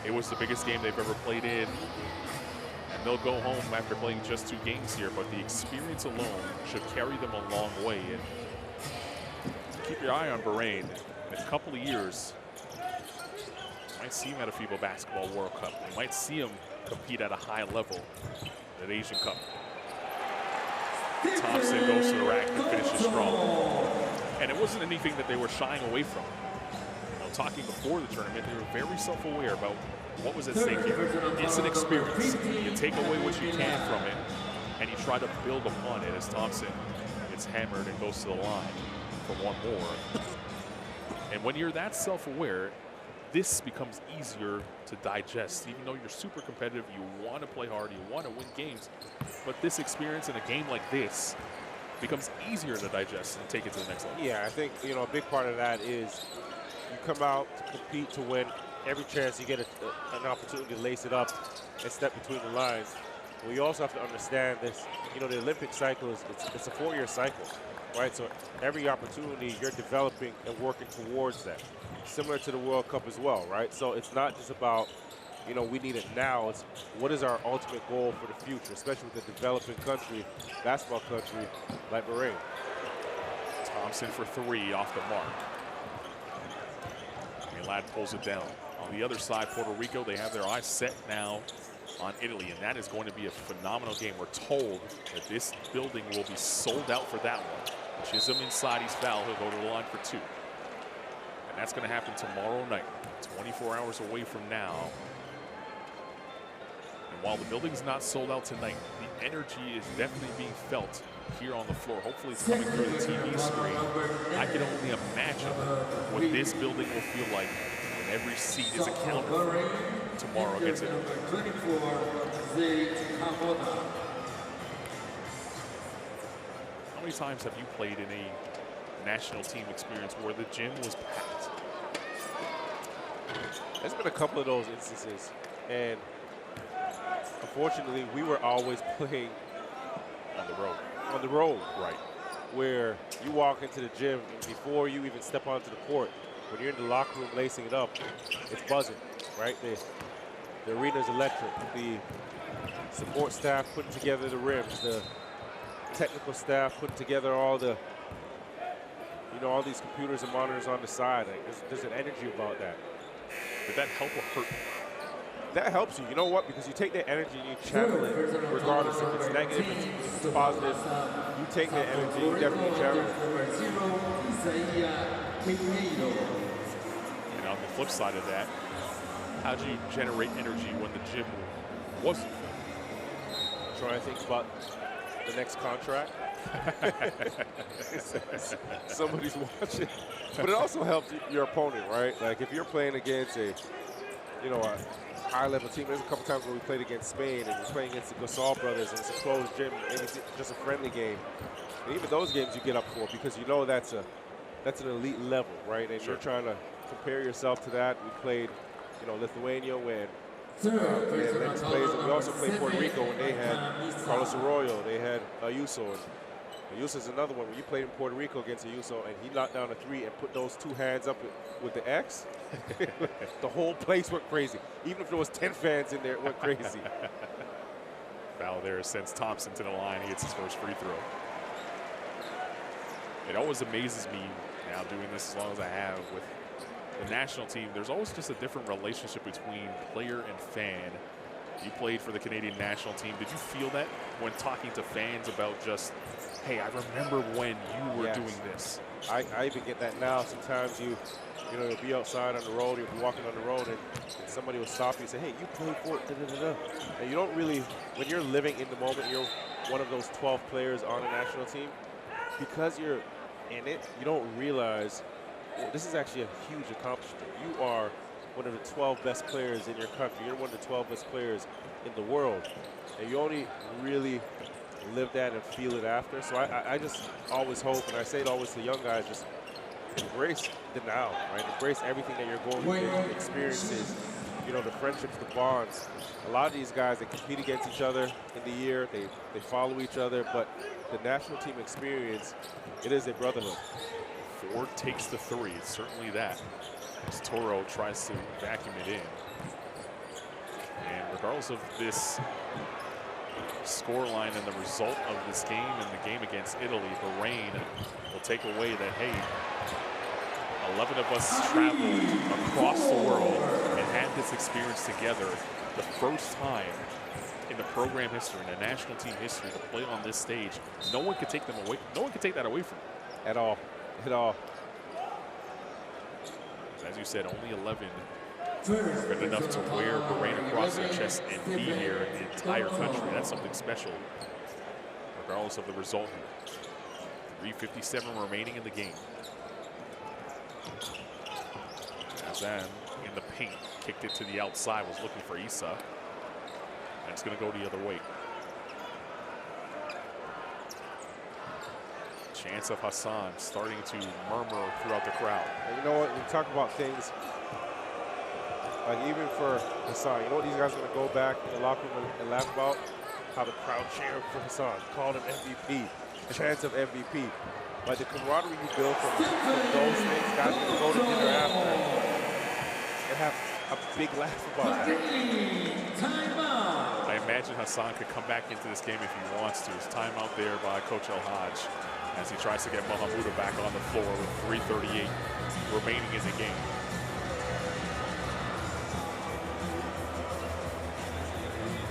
it was the biggest game they've ever played in. And they'll go home after playing just 2 games here, but the experience alone should carry them a long way. And keep your eye on Bahrain. In a couple of years, you might see him at a FIBA Basketball World Cup. You might see him compete at a high level at Asian Cup. Thompson goes to the rack and finishes strong. And it wasn't anything that they were shying away from. You know, talking before the tournament, they were very self-aware about what was at stake here. It's an experience. You take away what you can from it, and you try to build upon it as Thompson gets hammered and goes to the line for one more. And when you're that self-aware, this becomes easier to digest. Even though you're super competitive, you want to play hard, you want to win games, but this experience in a game like this becomes easier to digest and take it to the next level. Yeah, I think, you know, a big part of that is You come out to compete to win. Every chance you get an opportunity to lace it up and step between the lines. Well, you also have to understand this. You know, the Olympic cycle it's a 4-year cycle, right? So every opportunity you're developing and working towards that. Similar to the World Cup as well, right? So it's not just about, you know, we need it now. It's what is our ultimate goal for the future, especially with a developing country, basketball country like Bahrain. Thompson for 3 off the mark. And Ladd pulls it down. On the other side, Puerto Rico, they have their eyes set now on Italy, and that is going to be a phenomenal game. We're told that this building will be sold out for that one. Chisholm inside, he's fouled. He'll go to the line for 2. And that's going to happen tomorrow night, 24 hours away from now. And while the building's not sold out tonight, the energy is definitely being felt here on the floor. Hopefully it's coming through the TV screen. I can only imagine what this building will feel like when every seat is accounted for tomorrow against Italy. How many times have you played in a national team experience where the gym was packed? There's been a couple of those instances, and unfortunately we were always playing on the road. On the road, right? Where you walk into the gym and before you even step onto the court, when you're in the locker room lacing it up, it's buzzing, right? The arena's electric. The support staff putting together the rims, the technical staff putting together all the, you know, all these computers and monitors on the side. Like, there's an energy about that. Did that help or hurt? That helps you. You know what? Because you take that energy and you channel it, regardless if it's negative, if it's positive. You take that energy, you definitely channel it. And on the flip side of that, how do you generate energy when the gym wasn't full? Try to think about the next contract. Somebody's watching. But it also helps your opponent, right? Like if you're playing against a high-level team. There's a couple times where we played against Spain and we're playing against the Gasol brothers and it's a closed gym, maybe it's just a friendly game. And even those games you get up for because you know that's an elite level, right? And you're trying to compare yourself to that. We played, you know, Lithuania when we also played Puerto Rico when they had Carlos Arroyo, they had Ayuso. And Ayuso's another one where you played in Puerto Rico against Ayuso and he knocked down a 3 and put those 2 hands up with the X. The whole place went crazy. Even if there was 10 fans in there, it went crazy. Foul there sends Thompson to the line. He gets his first free throw. It always amazes me now doing this as long as I have with the national team. There's always just a different relationship between player and fan. You played for the Canadian national team. Did you feel that when talking to fans about just, hey, I remember when you were doing this? I even get that now. Sometimes you'll be outside on the road, you'll be walking on the road, and somebody will stop you and say, hey, you played for it, da-da-da-da. And you don't really, when you're living in the moment, you're one of those 12 players on a national team, because you're in it, you don't realize, well, this is actually a huge accomplishment. You are one of the 12 best players in your country. You're one of the 12 best players in the world. And you only really live that and feel it after. So I just always hope, and I say it always to young guys, just embrace the now, right? Embrace everything that you're going through, the experiences, you know, the friendships, the bonds. A lot of these guys, they compete against each other in the year, they follow each other, but the national team experience, it is a brotherhood. Ford takes the 3, it's certainly that. As Toro tries to vacuum it in. And regardless of this scoreline and the result of this game and the game against Italy, Bahrain will take away that, hey, 11 of us traveled across the world and had this experience together. The first time in the program history, in the national team history, to play on this stage. No one could take them away. No one could take that away from them. At all. At all. As you said, only 11 are good enough to wear Bahrain across their chest and be here in the entire country. That's something special, regardless of the result here. 3:57 remaining in the game. Azan in the paint, kicked it to the outside, was looking for Issa. And it's going to go the other way. Chants of Hassan starting to murmur throughout the crowd. And you know what? When you talk about things, like even for Hassan, you know what these guys are going to go back in the locker room and laugh about? How the crowd cheered for Hassan, called him MVP, chance of MVP. Like the camaraderie you build from those things, guys are going to go to dinner after and have a big laugh about that. I imagine Hassan could come back into this game if he wants to. It's timeout there by Coach El Hajj as he tries to get Mahamuda back on the floor with 3:38 remaining in the game.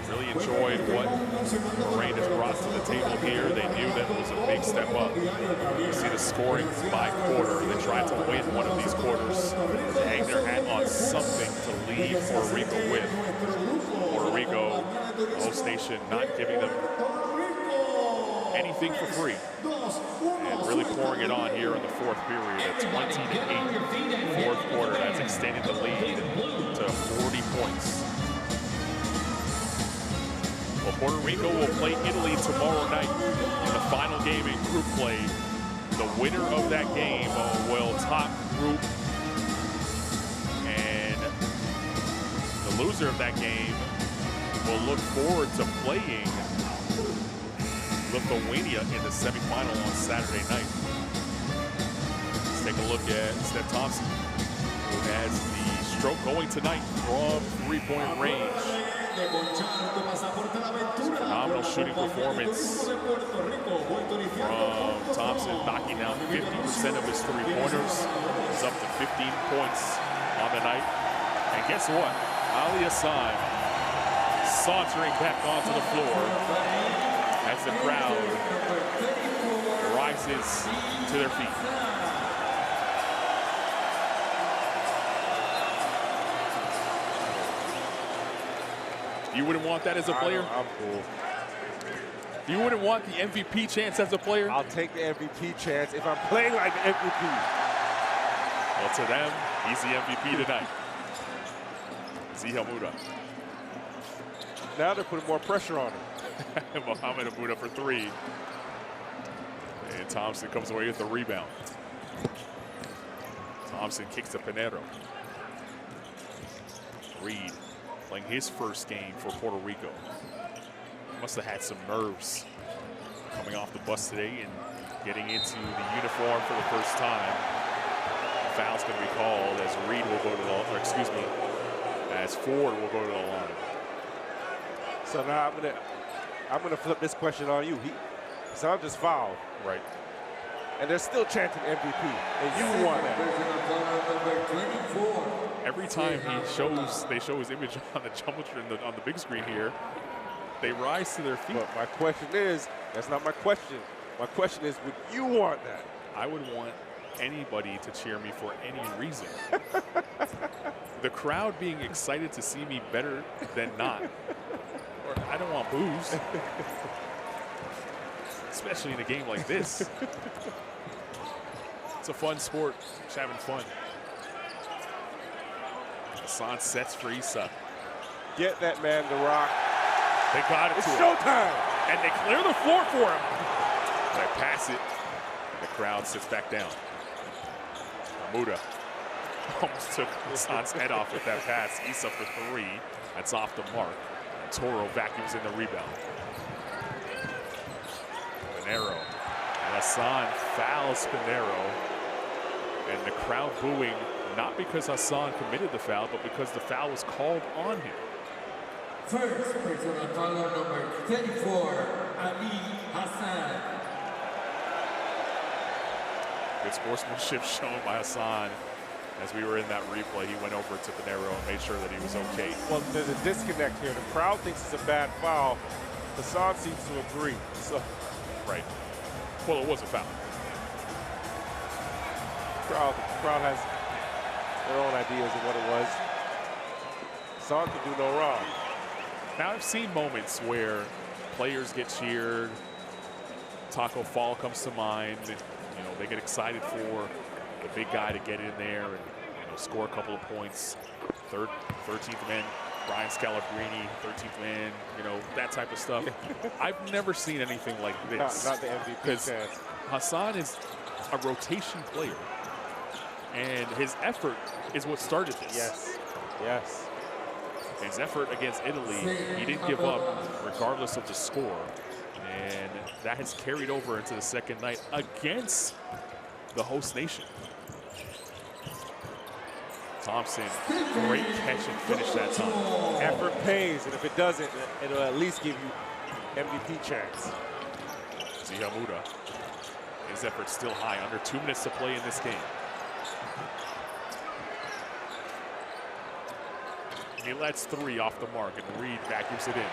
Really enjoyed what Bahrain has brought to the table here. They knew that it was a big step up. You see the scoring by quarter. They tried to win one of these quarters to hang their hat on something to lead Puerto Rico with. Puerto Rico, the host nation, not giving them anything for free. And really pouring it on here in the fourth period at 20-8. Fourth quarter, that's extended the lead to 40 points. Well, Puerto Rico will play Italy tomorrow night in the final game in group play. The winner of that game will top group, and the loser of that game will look forward to playing Lithuania in the semifinal on Saturday night. Let's take a look at Steph Thompson, who has the stroke going tonight from three-point range. Phenomenal shooting performance from Thompson, knocking down 50% of his three-pointers. He's up to 15 points on the night. And guess what? Ali Hassan sauntering back onto the floor as the crowd rises to their feet. You wouldn't want that as a player? I'm cool. You wouldn't want the MVP chance as a player? I'll take the MVP chance if I'm playing like the MVP. Well, to them, he's the MVP tonight. Zia Muda. Now they're putting more pressure on him. Mohamed Abuda for three. And Thompson comes away with the rebound. Thompson kicks to Pinero. Reed playing his first game for Puerto Rico. Must have had some nerves coming off the bus today and getting into the uniform for the first time. The foul's going to be called as Reed will go to the, or excuse me, as Ford will go to the line. So now I'm gonna flip this question on you. Hassan just fouled. Right. And they're still chanting MVP, and you want that. Every time they show his image on the jumbotron on the big screen here, they rise to their feet. But my question is, that's not my question. My question is, would you want that? I would want anybody to cheer me for any reason. The crowd being excited to see me better than not. Or I don't want boos. Especially in a game like this. It's a fun sport. Just having fun. Hassan sets for Issa. Get that man the rock. They got it it's to him. showtime. And they clear the floor for him. They pass it. The crowd sits back down. Muda almost took Hassan's head off with that pass. Issa for three. That's off the mark. And Toro vacuums in the rebound. Pinero. And Hassan fouls Pinero. And the crowd booing, not because Hassan committed the foul, but because the foul was called on him. First personal foul number 34, Ali Hassan. Good sportsmanship shown by Hassan. As we were in that replay, he went over to Pinero and made sure that he was okay. Well, there's a disconnect here. The crowd thinks it's a bad foul. Hassan seems to agree. So, right. Well, it was a foul. The crowd has their own ideas of what it was. Hassan can do no wrong. Now, I've seen moments where players get cheered. Taco Fall comes to mind. You know, they get excited for the big guy to get in there and score a couple of points. 13th man, Brian Scalabrine, 13th man, that type of stuff. I've never seen anything like this. Not the MVP chance. Hassan is a rotation player, and his effort is what started this. Yes, yes. His effort against Italy, he didn't give up regardless of the score, and that has carried over into the second night against the host nation. Thompson, great catch and finish that time. Effort pays, and if it doesn't, it'll at least give you MVP chance. Zihamuda, his effort's still high, under 2 minutes to play in this game. He lets 3 off the mark, and Reed vacuums it in.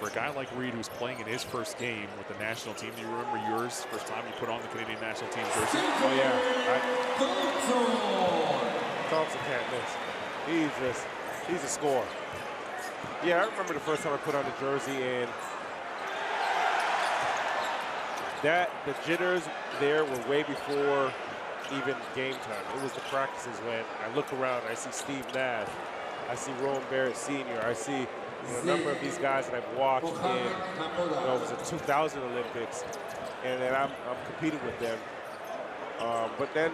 For a guy like Reed, who's playing in his first game with the national team, do you remember yours, first time you put on the Canadian national team jersey? Oh, yeah. Thompson can't miss. He's a scorer. Yeah, I remember the first time I put on the jersey, and the jitters there were way before even game time. It was the practices when I look around, I see Steve Nash, I see Rowan Barrett Sr., I see a number of these guys that I've watched in, it was the 2000 Olympics, and then I'm competing with them. But then,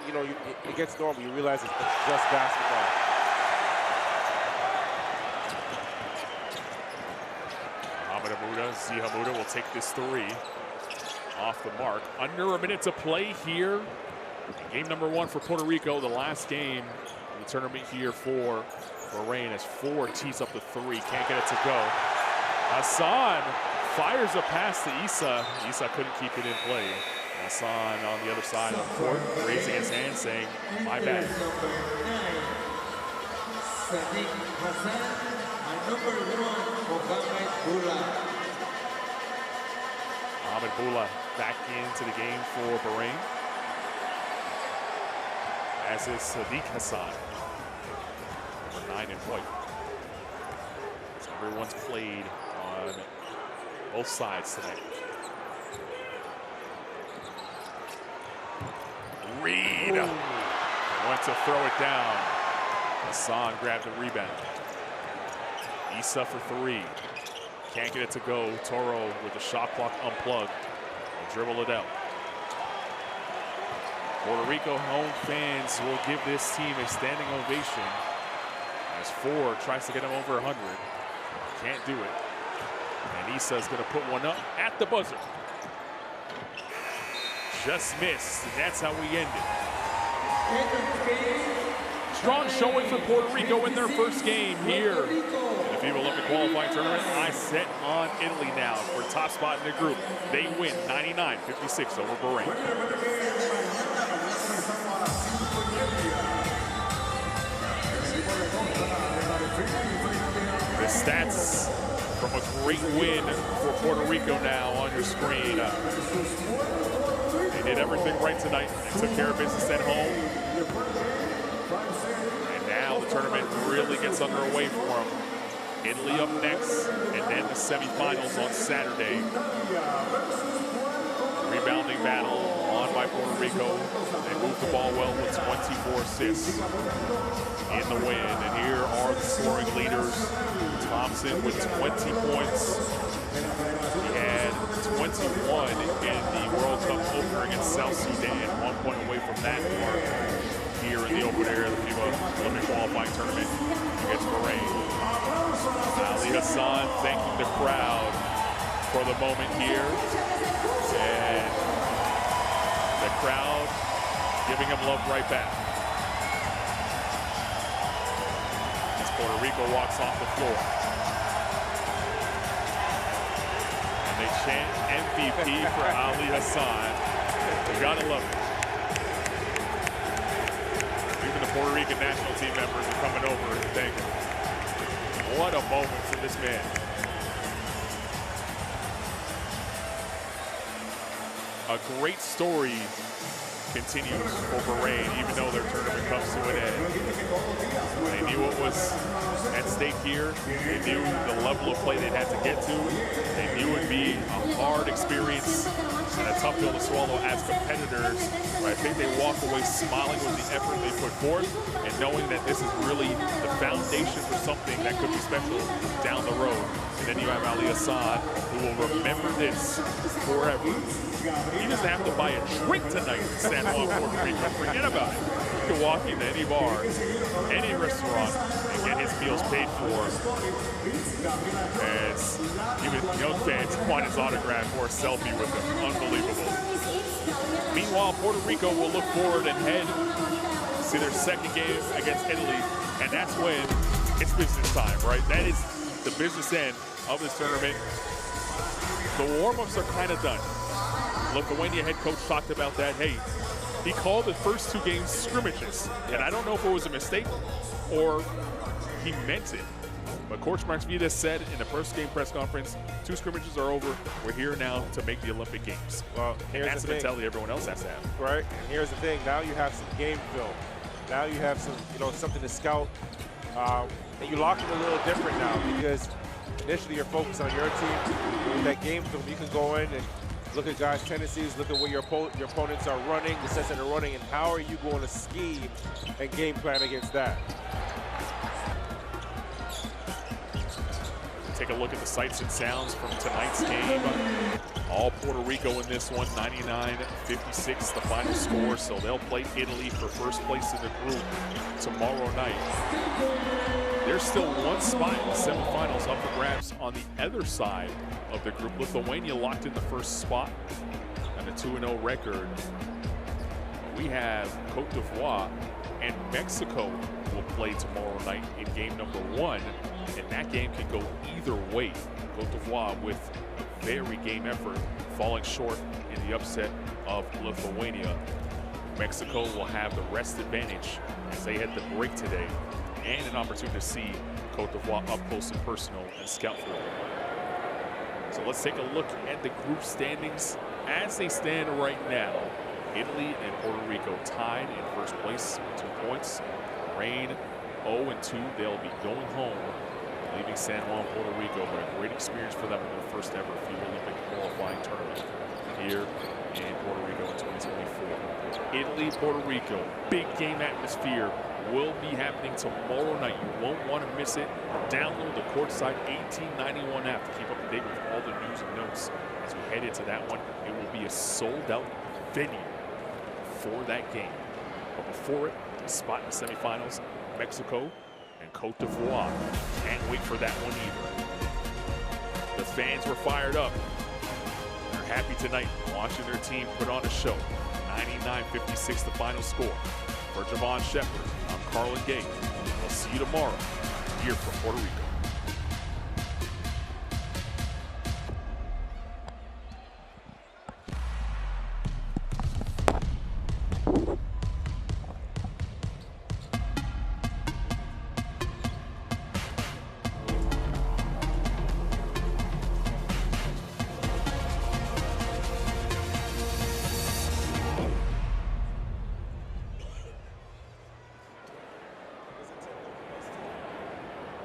it gets normal. You realize it's just basketball. Zihamuda will take this 3 off the mark. Under a minute to play here. Game number 1 for Puerto Rico, the last game in the tournament here for Bahrain, as 4 tees up the 3, can't get it to go. Hassan fires a pass to Issa. Issa couldn't keep it in play. Hassan on the other side of the court, raising his hand, saying, my bad. Ahmed Bula back into the game for Bahrain, as is Sadiq Hassan, number 9 in white. So everyone's played on both sides tonight. Reed went to throw it down. Hassan grabbed the rebound. Issa for 3. Can't get it to go. Toro with the shot clock unplugged. Will dribble it out. Puerto Rico home fans will give this team a standing ovation as Ford tries to get him over 100. Can't do it. And Issa's going to put one up at the buzzer. Just missed, and that's how we end it. Strong showing for Puerto Rico in their first game here in the FIBA Olympic qualifying tournament. Eyes set on Italy now for top spot in the group. They win 99-56 over Bahrain. The stats from a great win for Puerto Rico now on your screen. They did everything right tonight. They took care of business at home. And now the tournament really gets underway for them. Italy up next, and then the semifinals on Saturday. Rebounding battle on by Puerto Rico. They moved the ball well with 24 assists in the win. And here are the scoring leaders. Thompson with 20 points. He had 21 in the World Cup opener against South Sudan, 1 point away from that mark here in the open area of the FIBA Olympic qualifying tournament against Bahrain. Ali Hassan thanking the crowd for the moment here, and the crowd giving him love right back as Puerto Rico walks off the floor. They chant MVP for Ali Hassan. You gotta love it. Even the Puerto Rican national team members are coming over and thanking him. What a moment for this man. A great story continues for Bahrain, even though their tournament comes to an end. They knew what was at stake here. They knew the level of play they'd had to get to. They knew it would be a hard experience and a tough pill to swallow as competitors. But I think they walk away smiling with the effort they put forth and knowing that this is really the foundation for something that could be special down the road. And then you have Ali Hassan, who will remember this forever. He doesn't have to buy a drink tonight in San Juan, Puerto Rico. Forget about it. He can walk into any bar, any restaurant, and get his meals paid for. As even young fans want his autograph or a selfie with him. Unbelievable. Meanwhile, Puerto Rico will look forward and head to their second game against Italy, and that's when it's business time, right? That is the business end of this tournament. The warm-ups are kind of done. Lithuania head coach talked about that. Hey, he called the first 2 games scrimmages, and I don't know if it was a mistake or he meant it. But Coach Marks-Vidas said in the post-game press conference, 2 scrimmages are over. We're here now to make the Olympic Games. Well, and that's the mentality everyone else has to have. Right, and here's the thing. Now you have some game film. Now you have some, something to scout. And you lock it a little different now because initially you're focused on your team. With that game film, you can go in and look at guys' tendencies, look at where your opponents are running, the sets that are running, and how are you going to scheme and game plan against that. Take a look at the sights and sounds from tonight's game. All Puerto Rico in this one, 99-56, the final score. So they'll play Italy for first place in the group tomorrow night. There's still one spot in the semifinals up for grabs on the other side of the group. Lithuania locked in the first spot and a 2-0 record. We have Cote d'Ivoire and Mexico will play tomorrow night in game number 1. And that game can go either way. Cote d'Ivoire with a very game effort, falling short in the upset of Lithuania. Mexico will have the rest advantage as they head to break today, and an opportunity to see Cote d'Ivoire up close and personal and scout for them. So let's take a look at the group standings as they stand right now. Italy and Puerto Rico tied in first place with 2 points. Bahrain 0-2. They'll be going home, leaving San Juan, Puerto Rico, but a great experience for them in their first ever FIBA Olympic qualifying tournament here in Puerto Rico in 2024. Italy, Puerto Rico, big game atmosphere will be happening tomorrow night. You won't want to miss it. Download the Courtside 1891 app to keep up to date with all the news and notes as we head into that one. It will be a sold-out venue for that game. But before it, a spot in the semifinals, Mexico and Cote d'Ivoire. Can't wait for that one either. The fans were fired up. They're happy tonight watching their team put on a show. 99-56 the final score. For Javon Shepard, I'm Carlin Gate. We'll see you tomorrow here from Puerto Rico.